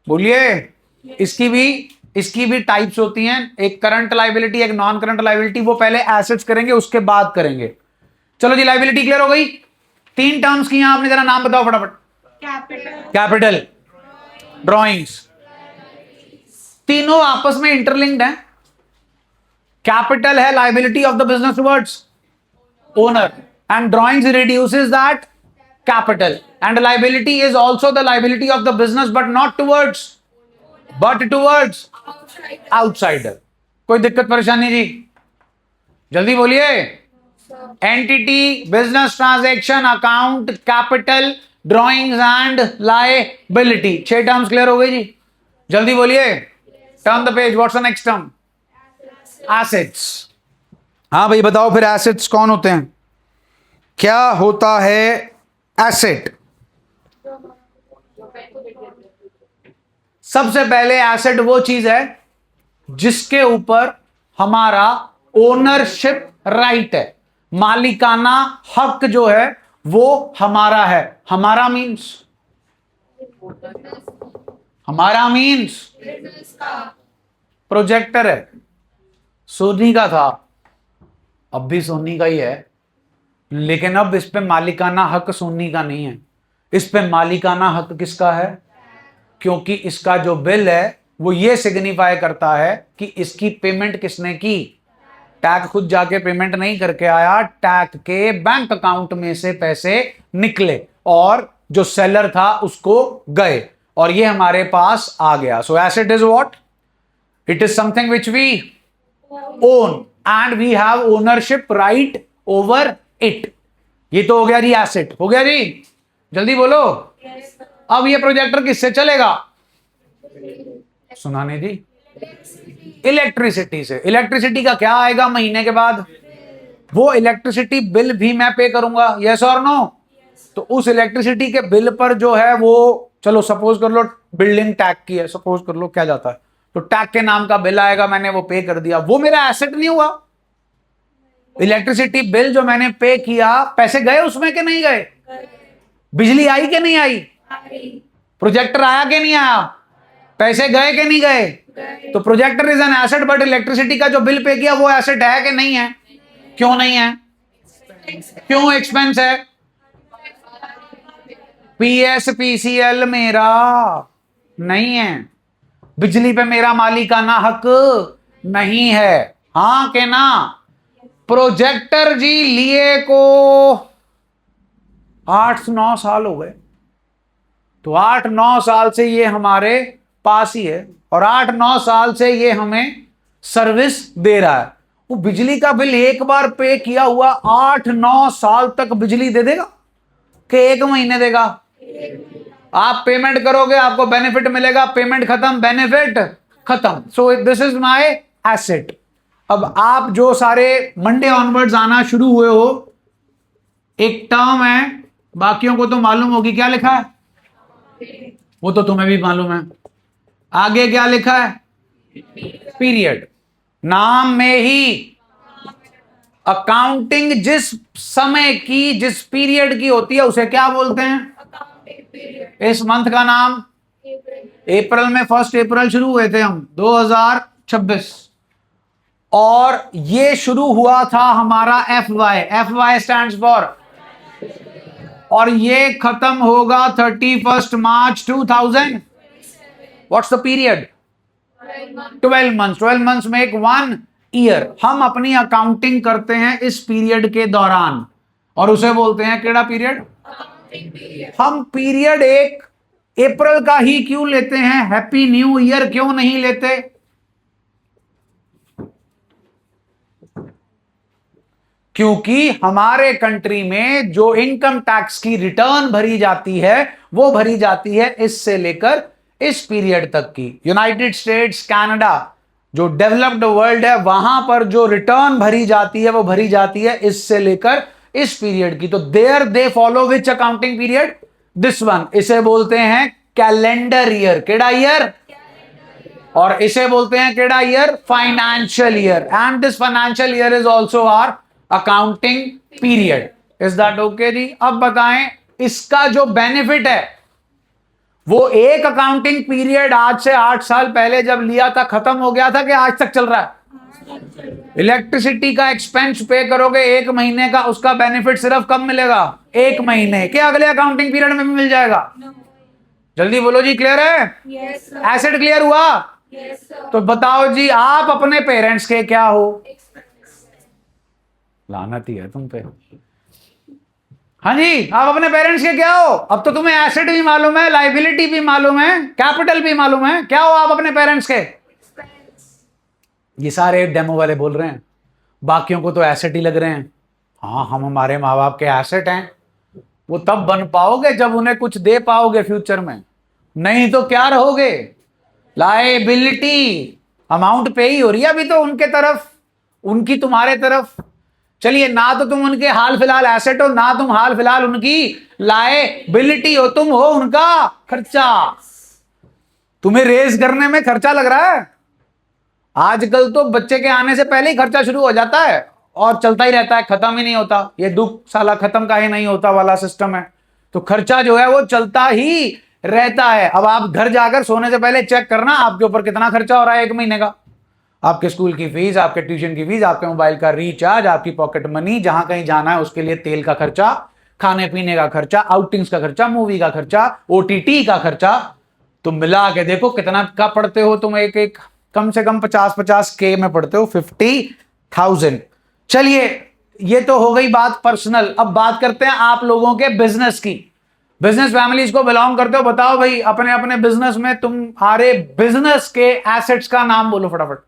[SPEAKER 1] बोलिए। इसकी भी टाइप्स होती हैं, एक करंट लायबिलिटी, एक नॉन करंट लायबिलिटी। वो पहले एसेट्स करेंगे, उसके बाद करेंगे। चलो जी, लायबिलिटी क्लियर हो गई। 3 टर्म्स की यहां आपने जरा नाम बताओ फटाफट। कैपिटल, ड्रॉइंग्स, तीनों आपस में इंटरलिंक्ड हैं। कैपिटल है liability of the business towards owner, and drawings reduces that capital, and liability is also the liability of the business but not towards outsider। कोई दिक्कत परेशानी जी? जल्दी बोलिए। Entity, business transaction, account, capital, drawings and liability. 6 terms clear हो गई जी? जल्दी बोलिए। Turn the page. What's the next term? Assets. हाँ भाई बताओ फिर, एसेट्स कौन होते हैं? क्या होता है एसेट? सबसे पहले एसेट वो चीज है जिसके ऊपर हमारा ओनरशिप राइट है, मालिकाना हक जो है वो हमारा है। हमारा मीन्स प्रोजेक्टर है, सोनी का था, अब भी सोनी का ही है, लेकिन अब इस पे मालिकाना हक सोनी का नहीं है। इस पे मालिकाना हक किसका है? क्योंकि इसका जो बिल है वो ये सिग्निफाई करता है कि इसकी पेमेंट किसने की। टैग खुद जाके पेमेंट नहीं करके आया, टैग के बैंक अकाउंट में से पैसे निकले और जो सेलर था उसको गए, और ये हमारे पास आ गया। So asset is what? It is something which we own and we have ownership right over it. ये तो हो गया जी एसेट। हो गया जी? जल्दी बोलो। अब ये प्रोजेक्टर किससे चलेगा? सुनाने जी। इलेक्ट्रिसिटी से। इलेक्ट्रिसिटी का क्या आएगा महीने के बाद? वो इलेक्ट्रिसिटी बिल भी मैं पे करूंगा, यस और नो? तो उस इलेक्ट्रिसिटी के बिल पर जो है वो, चलो सपोज कर लो बिल्डिंग टैग की है, सपोज कर लो, क्या जाता है, तो टैग के नाम का बिल आएगा, मैंने वो पे कर दिया, वो मेरा एसेट नहीं हुआ? इलेक्ट्रिसिटी बिल जो मैंने पे किया, पैसे गए उसमें कि नहीं गए? बिजली आई कि नहीं आई? प्रोजेक्टर आया कि नहीं आया? पैसे गए कि नहीं गए? तो projector is an asset, but electricity का जो बिल पे किया वो एसेट है कि नहीं है? क्यों नहीं है? क्यों एक्सपेंस है? PSPCL मेरा नहीं है, बिजली पे मेरा मालिकाना हक नहीं है। हाँ के ना? प्रोजेक्टर जी लिए को 8-9 साल हो गए, तो 8-9 साल से ये हमारे पास ही है, और 8-9 साल से ये हमें सर्विस दे रहा है। वो बिजली का बिल एक बार पे किया हुआ 8-9 साल तक बिजली दे देगा कि 1 महीने देगा? आप पेमेंट करोगे, आपको बेनिफिट मिलेगा, पेमेंट खत्म, बेनिफिट खत्म। So this is my asset. अब आप जो सारे मंडे ऑनवर्ड्स आना शुरू हुए हो, एक टर्म है, बाकियों को तो मालूम होगी, क्या लिखा है? वो तो तुम्हें भी मालूम है। आगे क्या लिखा है? पीरियड। नाम में ही अकाउंटिंग जिस समय की, जिस पीरियड की होती है उसे क्या बोलते हैं? इस मंथ का नाम अप्रैल में 1 अप्रैल शुरू हुए थे हम 2026, और ये शुरू हुआ था हमारा FY स्टैंड्स फॉर, और ये खत्म होगा 31 मार्च 2000। What's the period? 12 months. 12 months make 1 year. हम अपनी अकाउंटिंग करते हैं इस पीरियड के दौरान, और उसे बोलते हैं केड़ा पीरियड? हम पीरियड एक अप्रैल का ही क्यों लेते हैं? हैप्पी न्यू ईयर क्यों नहीं लेते? क्योंकि हमारे कंट्री में जो इनकम टैक्स की रिटर्न भरी जाती है वो भरी जाती है इससे लेकर इस पीरियड तक की। यूनाइटेड स्टेट्स, कनाडा, जो डेवलप्ड वर्ल्ड है, वहां पर जो रिटर्न भरी जाती है वो भरी जाती है इससे लेकर इस पीरियड की। तो there they follow which accounting period? This one. इसे बोलते हैं कैलेंडर ईयर। केड़ा ईयर? और इसे बोलते हैं केड़ा year? Financial year. And this financial year is also our accounting period. Is that okay जी? अब बताएं इसका जो बेनिफिट है, वो एक अकाउंटिंग पीरियड आज से 8 साल पहले जब लिया था खत्म हो गया था कि आज तक चल रहा है? इलेक्ट्रिसिटी का एक्सपेंस पे करोगे 1 महीने का, उसका बेनिफिट सिर्फ कब मिलेगा? 1 महीने के। अगले अकाउंटिंग पीरियड में भी मिल जाएगा। जल्दी बोलो जी, क्लियर है?
[SPEAKER 2] Yes, sir.
[SPEAKER 1] एसेट क्लियर हुआ?
[SPEAKER 2] Yes, sir.
[SPEAKER 1] तो बताओ जी, आप अपने पेरेंट्स के क्या हो? लानत ही है तुम पे। हाँ जी, आप अपने पेरेंट्स के क्या हो? अब तो तुम्हें एसेट भी मालूम है, लाइबिलिटी भी मालूम है, कैपिटल भी मालूम है। क्या हो आप अपने पेरेंट्स के? ये सारे डेमो वाले बोल रहे हैं, बाकियों को तो एसेट ही लग रहे हैं। हाँ, हम हमारे माँ बाप के एसेट हैं। वो तब बन पाओगे जब उन्हें कुछ दे पाओगे फ्यूचर में, नहीं तो क्या रहोगे? लाइबिलिटी। अमाउंट पे ही हो रही है अभी तो उनके तरफ, उनकी तुम्हारे तरफ। चलिए, ना तो तुम उनके हाल फिलहाल एसेट हो, ना तुम हाल फिलहाल उनकी लायबिलिटी हो, तुम हो उनका खर्चा। तुम्हें रेज करने में खर्चा लग रहा है। आजकल तो बच्चे के आने से पहले ही खर्चा शुरू हो जाता है और चलता ही रहता है, खत्म ही नहीं होता। ये दुख साला खत्म का ही नहीं होता वाला सिस्टम है। तो खर्चा जो है वो चलता ही रहता है। अब आप घर जाकर सोने से पहले चेक करना आपके ऊपर कितना खर्चा हो रहा है 1 महीने का। आपके स्कूल की फीस, आपके ट्यूशन की फीस, आपके मोबाइल का रिचार्ज, आपकी पॉकेट मनी, जहां कहीं जाना है उसके लिए तेल का खर्चा, खाने पीने का खर्चा, आउटिंग्स का खर्चा, मूवी का खर्चा, OTT का खर्चा। तुम मिला के देखो कितना का पढ़ते हो तुम। एक कम से कम 50-50 के में पढ़ते हो, 50,000। चलिए, ये तो हो गई बात पर्सनल। अब बात करते हैं आप लोगों के बिजनेस की। बिजनेस फैमिलीज को बिलोंग करते हो, बताओ भाई अपने अपने बिजनेस में तुम्हारे बिजनेस के एसेट्स का नाम बोलो फटाफट।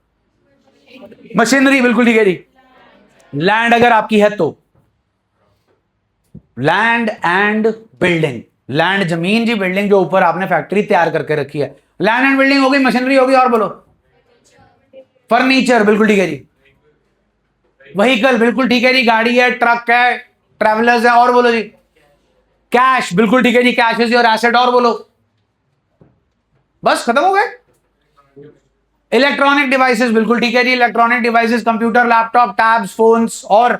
[SPEAKER 1] मशीनरी, बिल्कुल ठीक है जी। लैंड अगर आपकी है तो लैंड एंड बिल्डिंग। लैंड जमीन जी, बिल्डिंग जो ऊपर आपने फैक्ट्री तैयार करके रखी है। लैंड एंड बिल्डिंग हो गई, मशीनरी होगी, और बोलो। फर्नीचर, बिल्कुल ठीक है जी। व्हीकल, बिल्कुल ठीक है जी। गाड़ी है, ट्रक है, ट्रैवलर्स है, और बोलो जी। कैश, बिल्कुल ठीक है जी। कैश इज योर एसेट, और बोलो। बस खत्म हो गए। इलेक्ट्रॉनिक डिवाइसेस, बिल्कुल ठीक है जी। Electronic devices, computer, laptop, tabs, phones. और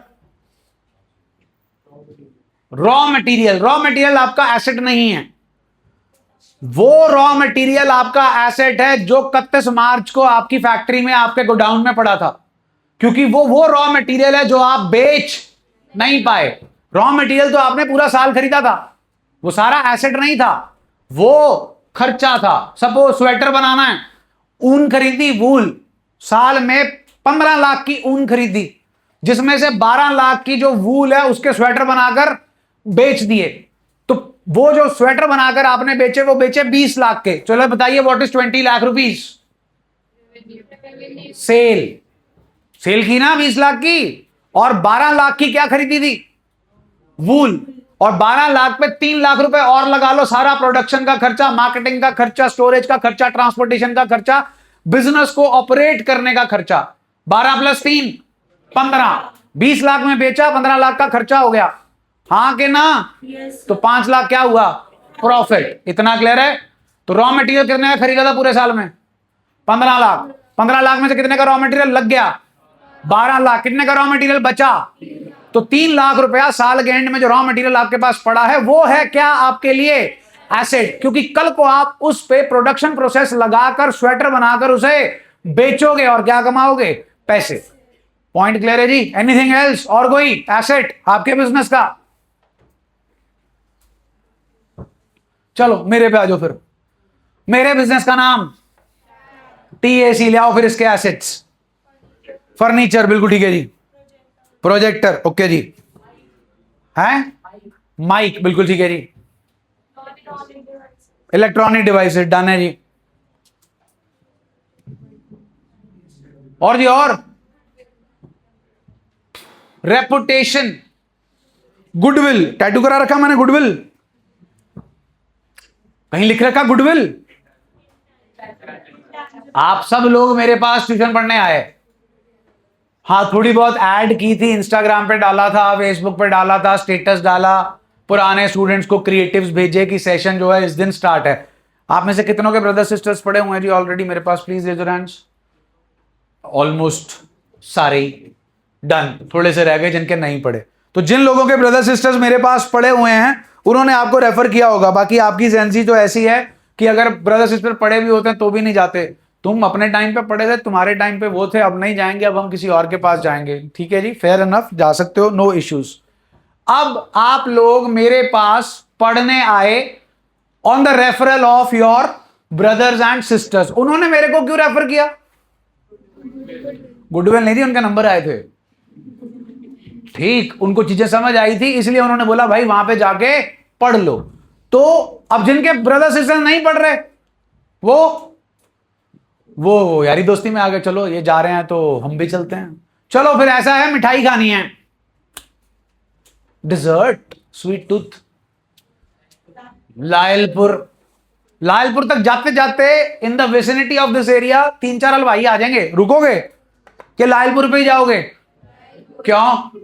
[SPEAKER 1] रॉ मटेरियल। रॉ मटेरियल आपका एसेट नहीं है। वो रॉ मटेरियल आपका एसेट है जो 31 मार्च को आपकी फैक्ट्री में, आपके गोडाउन में पड़ा था, क्योंकि वो रॉ मटेरियल है जो आप बेच नहीं पाए। रॉ मटेरियल तो आपने पूरा साल खरीदा था, वो सारा एसेट नहीं था, वो खर्चा था। सपोज स्वेटर बनाना है, ऊन खरीदी, वूल, साल में 15 लाख की ऊन खरीदी, जिसमें से 12 लाख की जो वूल है उसके स्वेटर बनाकर बेच दिए। तो वो जो स्वेटर बनाकर आपने बेचे, वो बेचे 20 लाख के। चलो बताइए, what is 20 lakh rupees? Sale की ना 20 लाख की, और 12 लाख की क्या खरीदी थी? वूल। और 12 लाख पे 3 लाख रुपए और लगा लो, सारा प्रोडक्शन का खर्चा, मार्केटिंग का खर्चा, स्टोरेज का खर्चा, ट्रांसपोर्टेशन का खर्चा, बिजनेस को ऑपरेट करने का खर्चा। 12 + 3 15। 20 लाख में बेचा, 15 लाख का खर्चा हो गया, हाँ के ना?
[SPEAKER 2] Yes.
[SPEAKER 1] तो 5 लाख क्या हुआ? प्रॉफिट। इतना क्लियर है? तो रॉ मटेरियल कितने का खरीदा था पूरे साल में? 15 लाख। 15 लाख में से कितने का रॉ मटेरियल लग गया? 12 लाख। कितने का रॉ मटेरियल बचा? तो 3 लाख रुपया साल के एंड में जो रॉ मटेरियल आपके पास पड़ा है, वो है क्या आपके लिए? एसेट। क्योंकि कल को आप उस पे प्रोडक्शन प्रोसेस लगाकर स्वेटर बनाकर उसे बेचोगे और क्या कमाओगे? पैसे। पॉइंट क्लियर है जी? Anything else? और कोई एसेट आपके बिजनेस का? चलो मेरे पे आ जाओ फिर। मेरे बिजनेस का नाम TAC, ले आओ फिर इसके एसेट्स। फर्नीचर, बिल्कुल ठीक है जी। प्रोजेक्टर, ओके जी। हैं? माइक, बिल्कुल ठीक है जी। इलेक्ट्रॉनिक डिवाइसेस, डन है जी। और जी और? रेपुटेशन, गुडविल, टैटू करा रखा मैंने गुडविल, कहीं लिख रखा गुडविल? आप सब लोग मेरे पास ट्यूशन पढ़ने आए, हाँ थोड़ी बहुत ऐड की थी, इंस्टाग्राम पे डाला था, फेसबुक पे डाला था, स्टेटस डाला, पुराने स्टूडेंट्स को क्रिएटिव्स भेजे कि सेशन जो है इस दिन स्टार्ट है। आप में से कितनों के ब्रदर सिस्टर्स पढ़े हुए हैं जी ऑलरेडी मेरे पास? Please raise your hands. Almost सारे डन, थोड़े से रह गए जिनके नहीं पढ़े। तो जिन लोगों के ब्रदर सिस्टर्स मेरे पास पढ़े हुए हैं उन्होंने आपको रेफर किया होगा। बाकी आपकी जेंसी तो ऐसी है कि अगर ब्रदर सिस्टर पढ़े भी होते हैं तो भी नहीं जाते। तुम अपने टाइम पे पढ़े थे, तुम्हारे टाइम पे वो थे, अब नहीं जाएंगे, अब हम किसी और के पास जाएंगे। ठीक है जी, फेयर इनफ, जा सकते हो, नो इश्यूज। अब आप लोग मेरे पास पढ़ने आए on the referral of your brothers and sisters. उन्होंने मेरे को क्यों रेफर किया? गुडविल नहीं थी, उनके नंबर आए थे। ठीक, उनको चीजें समझ आई थी, इसलिए उन्होंने बोला भाई वहां पे जाके पढ़ लो। तो अब जिनके ब्रदर सिस्टर नहीं पढ़ रहे वो यारी दोस्ती में आ गए, चलो ये जा रहे हैं तो हम भी चलते हैं। चलो फिर ऐसा है, मिठाई खानी है, डिजर्ट, स्वीट टूथ, लायलपुर तक जाते जाते in the vicinity of this area 3-4 हलवाई आ जाएंगे। रुकोगे कि लायलपुर पे ही जाओगे? क्यों?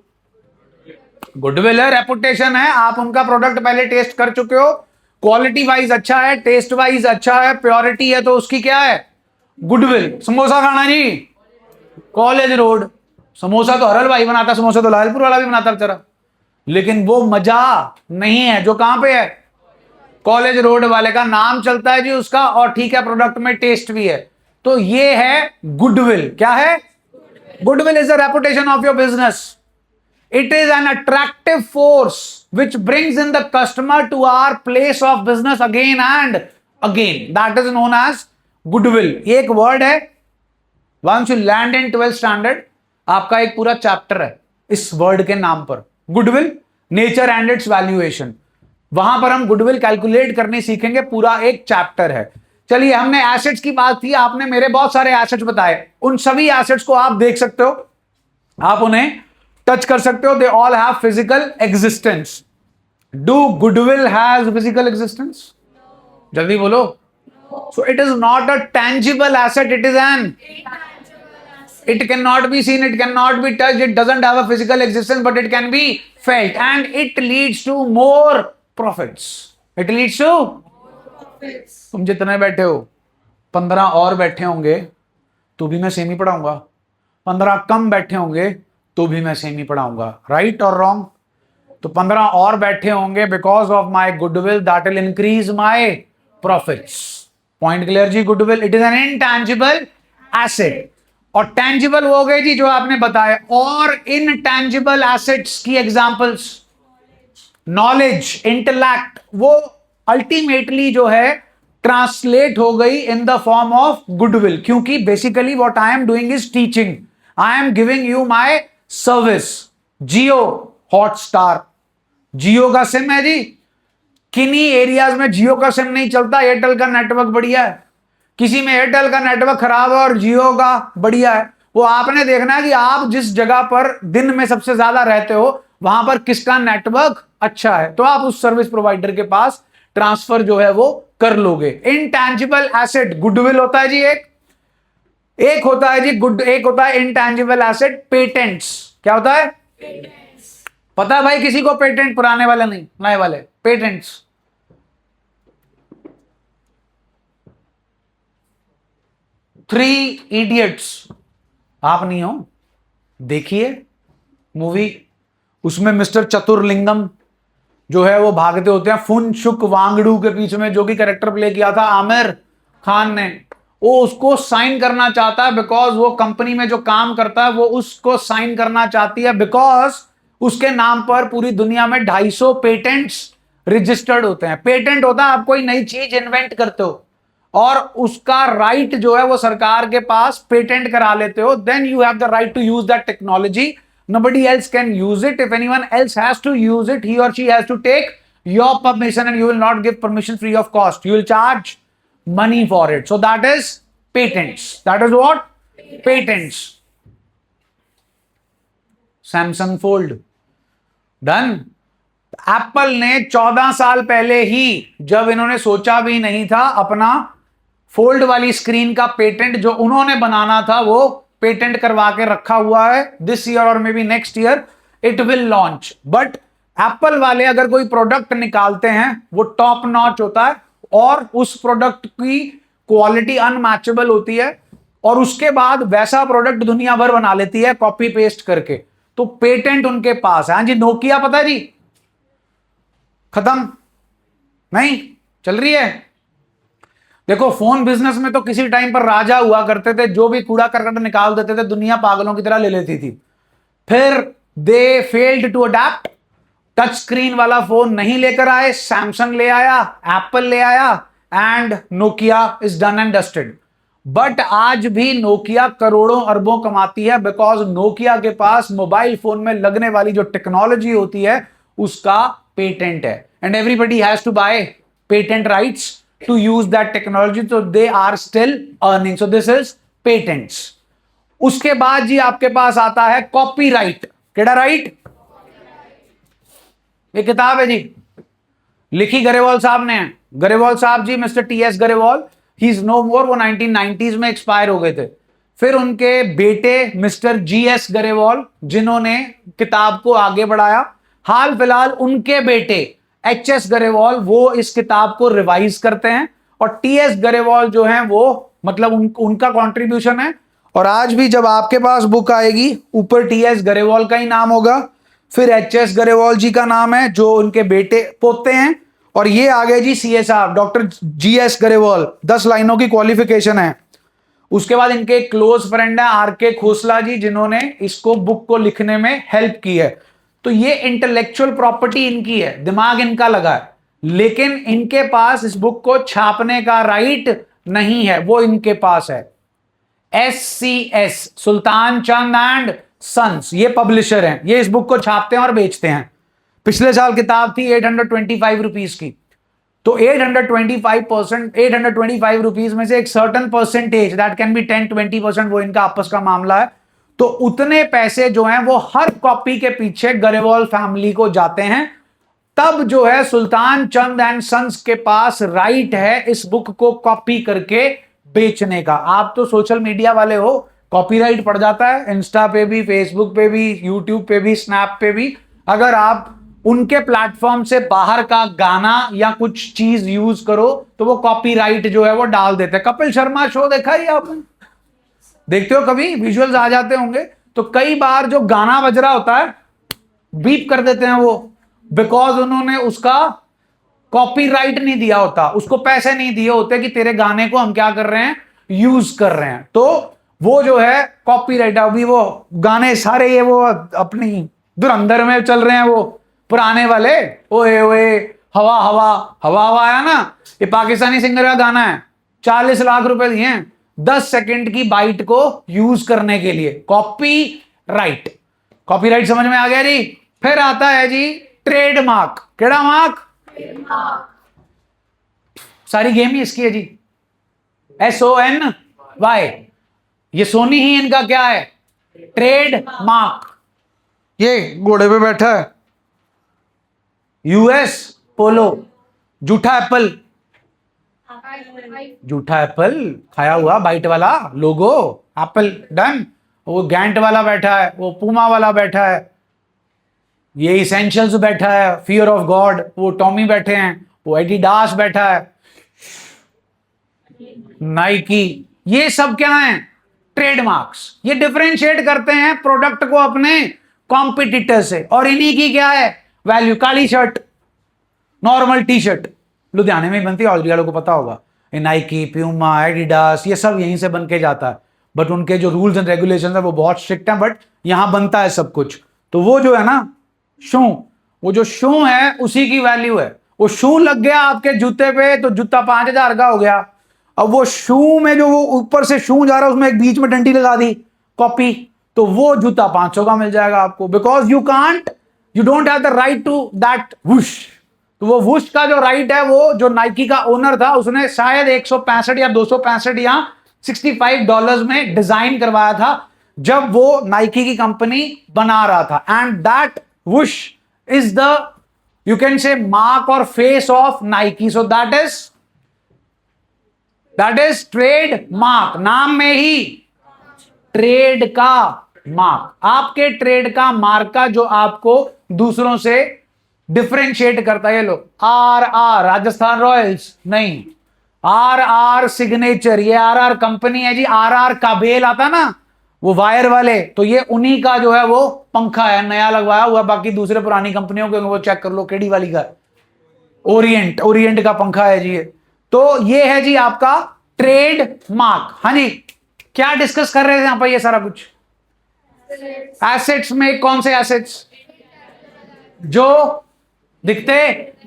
[SPEAKER 1] गुडविल है, रेपुटेशन है, आप उनका प्रोडक्ट पहले टेस्ट कर चुके हो, क्वालिटी वाइज अच्छा है, टेस्ट वाइज अच्छा है, प्योरिटी है, तो उसकी क्या है? गुडविल। समोसा खाना जी, कॉलेज रोड, समोसा तो हर हलवाई बनाता, समोसा तो लायलपुर वाला भी बनाता बेचारा, लेकिन वो मजा नहीं है जो कहां पे है? कॉलेज रोड वाले का नाम चलता है जी उसका, और ठीक है प्रोडक्ट में टेस्ट भी है। तो ये है गुडविल। क्या है? Goodwill is the reputation of your business. It is an attractive force which brings in the customer to our place of business again and again. That is known as goodwill. ये एक word है, once you land in 12th standard, आपका एक पूरा chapter है इस word के नाम पर, goodwill, nature and it's valuation. वहां पर हम गुडविल कैलकुलेट करनी सीखेंगे, पूरा एक चैप्टर है। चलिए, हमने एसेट्स की बात की, आपने मेरे बहुत सारे एसेट्स बताए, उन सभी एसेट्स को आप देख सकते हो, आप उन्हें टच कर सकते हो। They all have physical existence. Do goodwill has physical existence? जल्दी बोलो। So it is not a tangible asset, it is N, it cannot be seen, it cannot be touched, it doesn't have a physical existence, but it can be felt, and it leads to more profits. It leads to, तुम जितने बैठे हो 15 और बैठे होंगे तो भी मैं सेम ही पढ़ाऊंगा, 15 कम बैठे होंगे तो भी मैं सेम ही पढ़ाऊंगा, राइट और रॉन्ग? तो 15 और बैठे होंगे because of my goodwill, that will increase my profits. Point clear जी? Goodwill it is an intangible asset. और टैंजिबल हो गए जी जो आपने बताया, और इनटैंजिबल एसेट्स की एग्जांपल्स, नॉलेज, इंटेलेक्ट, वो अल्टीमेटली जो है ट्रांसलेट हो गई in the form of goodwill, क्योंकि basically what I am doing is teaching, I am giving you my service. Jio Hotstar, Jio का सिम है जी, किन्हीं एरियाज में जियो का सिम नहीं चलता, एयरटेल का नेटवर्क बढ़िया है, किसी में एयरटेल का नेटवर्क खराब है और जियो का बढ़िया है। वो आपने देखना है कि आप जिस जगह पर दिन में सबसे ज्यादा रहते हो वहां पर किसका नेटवर्क अच्छा है, तो आप उस सर्विस प्रोवाइडर के पास ट्रांसफर जो है वो कर लोगे। इनटैंजिबल एसेट गुडविल होता है जी, एक होता है जी एक होता है इनटैंजिबल एसेट पेटेंट्स। क्या होता है? पता है भाई किसी को पेटेंट? पुराने वाले नहीं, नए वाले पेटेंट्स। थ्री इडियट्स, आप नहीं हो, देखिए मूवी, उसमें मिस्टर चतुर्लिंगम जो है वो भागते होते हैं फुन शुक वांगडू के पीछे में, जो कि कैरेक्टर प्ले किया था आमिर खान ने। वो उसको साइन करना चाहता है, बिकॉज वो कंपनी में जो काम करता है वो उसको साइन करना चाहती है, बिकॉज उसके नाम पर पूरी दुनिया में 250 पेटेंट्स रजिस्टर्ड होते हैं। पेटेंट होता है आप कोई नई चीज इन्वेंट करते हो और उसका राइट जो है वो सरकार के पास पेटेंट करा लेते हो, then you have the right to use that technology, nobody else can use it. If anyone else has to use it, he or she has to take your permission, and you will not give permission free of cost. You will charge money for it. So that is patents. That is what? Patents. Samsung Fold. Done. Apple ने 14 साल पहले ही, जब इन्होंने सोचा भी नहीं था, अपना फोल्ड वाली स्क्रीन का पेटेंट जो उन्होंने बनाना था वो पेटेंट करवा के रखा हुआ है। दिस ईयर और may be next year it will launch. But Apple वाले अगर कोई प्रोडक्ट निकालते हैं वो टॉप नॉच होता है और उस प्रोडक्ट की क्वालिटी अनमैचेबल होती है, और उसके बाद वैसा प्रोडक्ट दुनिया भर बना लेती है कॉपी पेस्ट करके। तो पेटेंट उनके पास है। हाँ जी, नोकिया पता है जी, खत्म नहीं चल रही है। देखो फोन बिजनेस में तो किसी टाइम पर राजा हुआ करते थे, जो भी कूड़ा करकट निकाल देते थे दुनिया पागलों की तरह ले लेती थी। फिर they failed to adapt, touch screen वाला फोन नहीं लेकर आए, सैमसंग ले आया, एप्पल ले आया, and Nokia is done and dusted. But आज भी नोकिया करोड़ों अरबों कमाती है, बिकॉज नोकिया के पास मोबाइल फोन में लगने वाली जो टेक्नोलॉजी होती है उसका पेटेंट है, and everybody has to buy patent rights to use that technology, so they are still earning. So this is patents. उसके बाद जी आपके पास आता है कॉपीराइट। केड़ा राइट? ये किताब है जी, लिखी गरेवाल साहब ने। गरेवाल साहब जी, mister TS Grewal, he is no more, वो 1990s में एक्सपायर हो गए थे। फिर उनके बेटे मिस्टर जीएस गरेवाल, जिन्होंने किताब को आगे बढ़ाया। हाल फिलहाल उनके बेटे एचएस गरेवाल वो इस किताब को रिवाइज करते हैं, और टीएस गरेवाल जो हैं वो मतलब उनका कंट्रीब्यूशन है। और आज भी जब आपके पास बुक आएगी ऊपर टीएस गरेवाल का ही नाम होगा, फिर एचएस गरेवाल जी का नाम है जो उनके बेटे पोते हैं, और ये आगे जी सीए साहब डॉक्टर जीएस गरेवाल, 10 लाइनों की क्वालिफिकेशन है। उसके बाद इनके क्लोज फ्रेंड है आरके खोसला जी, जिन्होंने इसको बुक को लिखने में हेल्प की है। तो ये इंटेलेक्चुअल प्रॉपर्टी इनकी है, दिमाग इनका लगा है, लेकिन इनके पास इस बुक को छापने का राइट नहीं है, वो इनके पास है। SCS Sultan Chand and sons, ये पब्लिशर हैं, ये इस बुक को छापते हैं और बेचते हैं। पिछले साल किताब थी 825 रुपीज की, तो 825 रुपीज में से एक certain percentage, that can be 10-20%, वो इनका आपस का मामला है। तो उतने पैसे जो हैं वो हर कॉपी के पीछे गरेवाल फैमिली को जाते हैं। तब जो है सुल्तान चंद एंड सन्स के पास राइट है इस बुक को कॉपी करके बेचने का। आप तो सोशल मीडिया वाले हो, कॉपीराइट पड़ जाता है इंस्टा पे भी, फेसबुक पे भी, यूट्यूब पे भी, स्नैप पे भी। अगर आप उनके प्लेटफॉर्म से बाहर का गाना या कुछ चीज यूज करो तो वो कॉपीराइट जो है वो डाल देते हैं। कपिल शर्मा शो देखा ही आपने, देखते हो कभी, विजुअल्स आ जाते होंगे, तो कई बार जो गाना बज रहा होता है बीप कर देते हैं वो, बिकॉज उन्होंने उसका कॉपीराइट नहीं दिया होता, उसको पैसे नहीं दिए होते कि तेरे गाने को हम क्या कर रहे हैं, यूज कर रहे हैं। तो वो जो है कॉपीराइट, अभी वो गाने सारे ये वो अपनी धुरंधर में चल रहे हैं, वो पुराने वाले, ओए ओए हवा हवा हवा हवा आया ना, ये पाकिस्तानी सिंगर का गाना है, 40 लाख रुपए दिए हैं 10 सेकंड की बाइट को यूज करने के लिए। कॉपीराइट, कॉपीराइट समझ में आ गया जी। फिर आता है जी ट्रेडमार्क। केड़ा मार्क? सारी गेम ही इसकी है जी, SONY। ये सोनी ही इनका क्या है, ट्रेडमार्क। ये घोड़े पे बैठा है, US पोलो, जूठा एप्पल, जूठा एप्पल खाया हुआ बाइट वाला लोगो एप्पल, डन। वो गैंट वाला बैठा है, वो पूमा वाला बैठा है, ये इसेंशियल्स बैठा है, फियर ऑफ गॉड, वो टॉमी बैठे हैं, वो एडिडास बैठा है, नाइकी, ये सब क्या है, ट्रेडमार्क्स। ये डिफरेंशिएट करते हैं प्रोडक्ट को अपने कॉम्पिटिटर से, और इन्हीं की क्या है वैल्यू। काली शर्ट, नॉर्मल टी शर्ट लुधियाने में बनती है, ऑलरेडी वालों को पता होगा। नाइकी, प्यूमा, एडिडास, ये सब यहीं से बन के जाता है, बट उनके जो रूल्स एंड रेगुलेशन है वो बहुत स्ट्रिक्ट हैं, बट यहां बनता है सब कुछ। तो वो जो है ना शू, वो जो शू है उसी की वैल्यू है। वो शू लग गया आपके जूते पे तो जूता 5,000 का हो गया। अब वो शू में जो वो ऊपर से शू जा रहा है उसमें एक बीच में डंडी लगा दी कॉपी, तो वो जूता 500 का मिल जाएगा आपको, because you don't have the right to that वुश। तो वो वुश का जो राइट है वो जो नाइकी का ओनर था उसने शायद 165 या 265 या $65 में डिजाइन करवाया था जब वो नाइकी की कंपनी बना रहा था। And that swoosh is the, you can say, mark और face of Nike. So that is trade mark. नाम में ही ट्रेड का मार्क, आपके ट्रेड का मार्क का जो आपको दूसरों से डिफरेंशिएट करता है। ये लो RR राजस्थान रॉयल्स नहीं, RR सिग्नेचर, ये RR कंपनी है जी। RR काबेल आता ना वो वायर वाले, तो ये उन्हीं का जो है वो पंखा है, नया लगवाया हुआ। बाकी दूसरे पुरानी कंपनियों के वो चेक कर लो केडी वाली का, ओरिएंट का पंखा है जी ये। तो ये है जी आपका ट्रेड मार्क। हाँ जी, क्या डिस्कस कर रहे थे यहां पर ये सारा कुछ? एसेट्स में कौन से एसेट्स? जो दिखते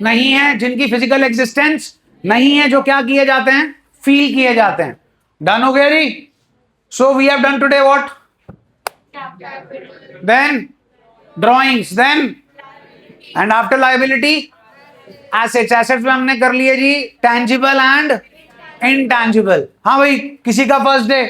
[SPEAKER 1] नहीं है, जिनकी फिजिकल एग्जिस्टेंस नहीं है, जो क्या किए जाते हैं? फील किए जाते हैं। डन हो गया जी? So we have done today what? Then drawings, then and after liability assets. Assets में हमने कर लिए जी टेंजिबल एंड इनटेंजिबल। हाँ भाई, किसी का फर्स्ट डे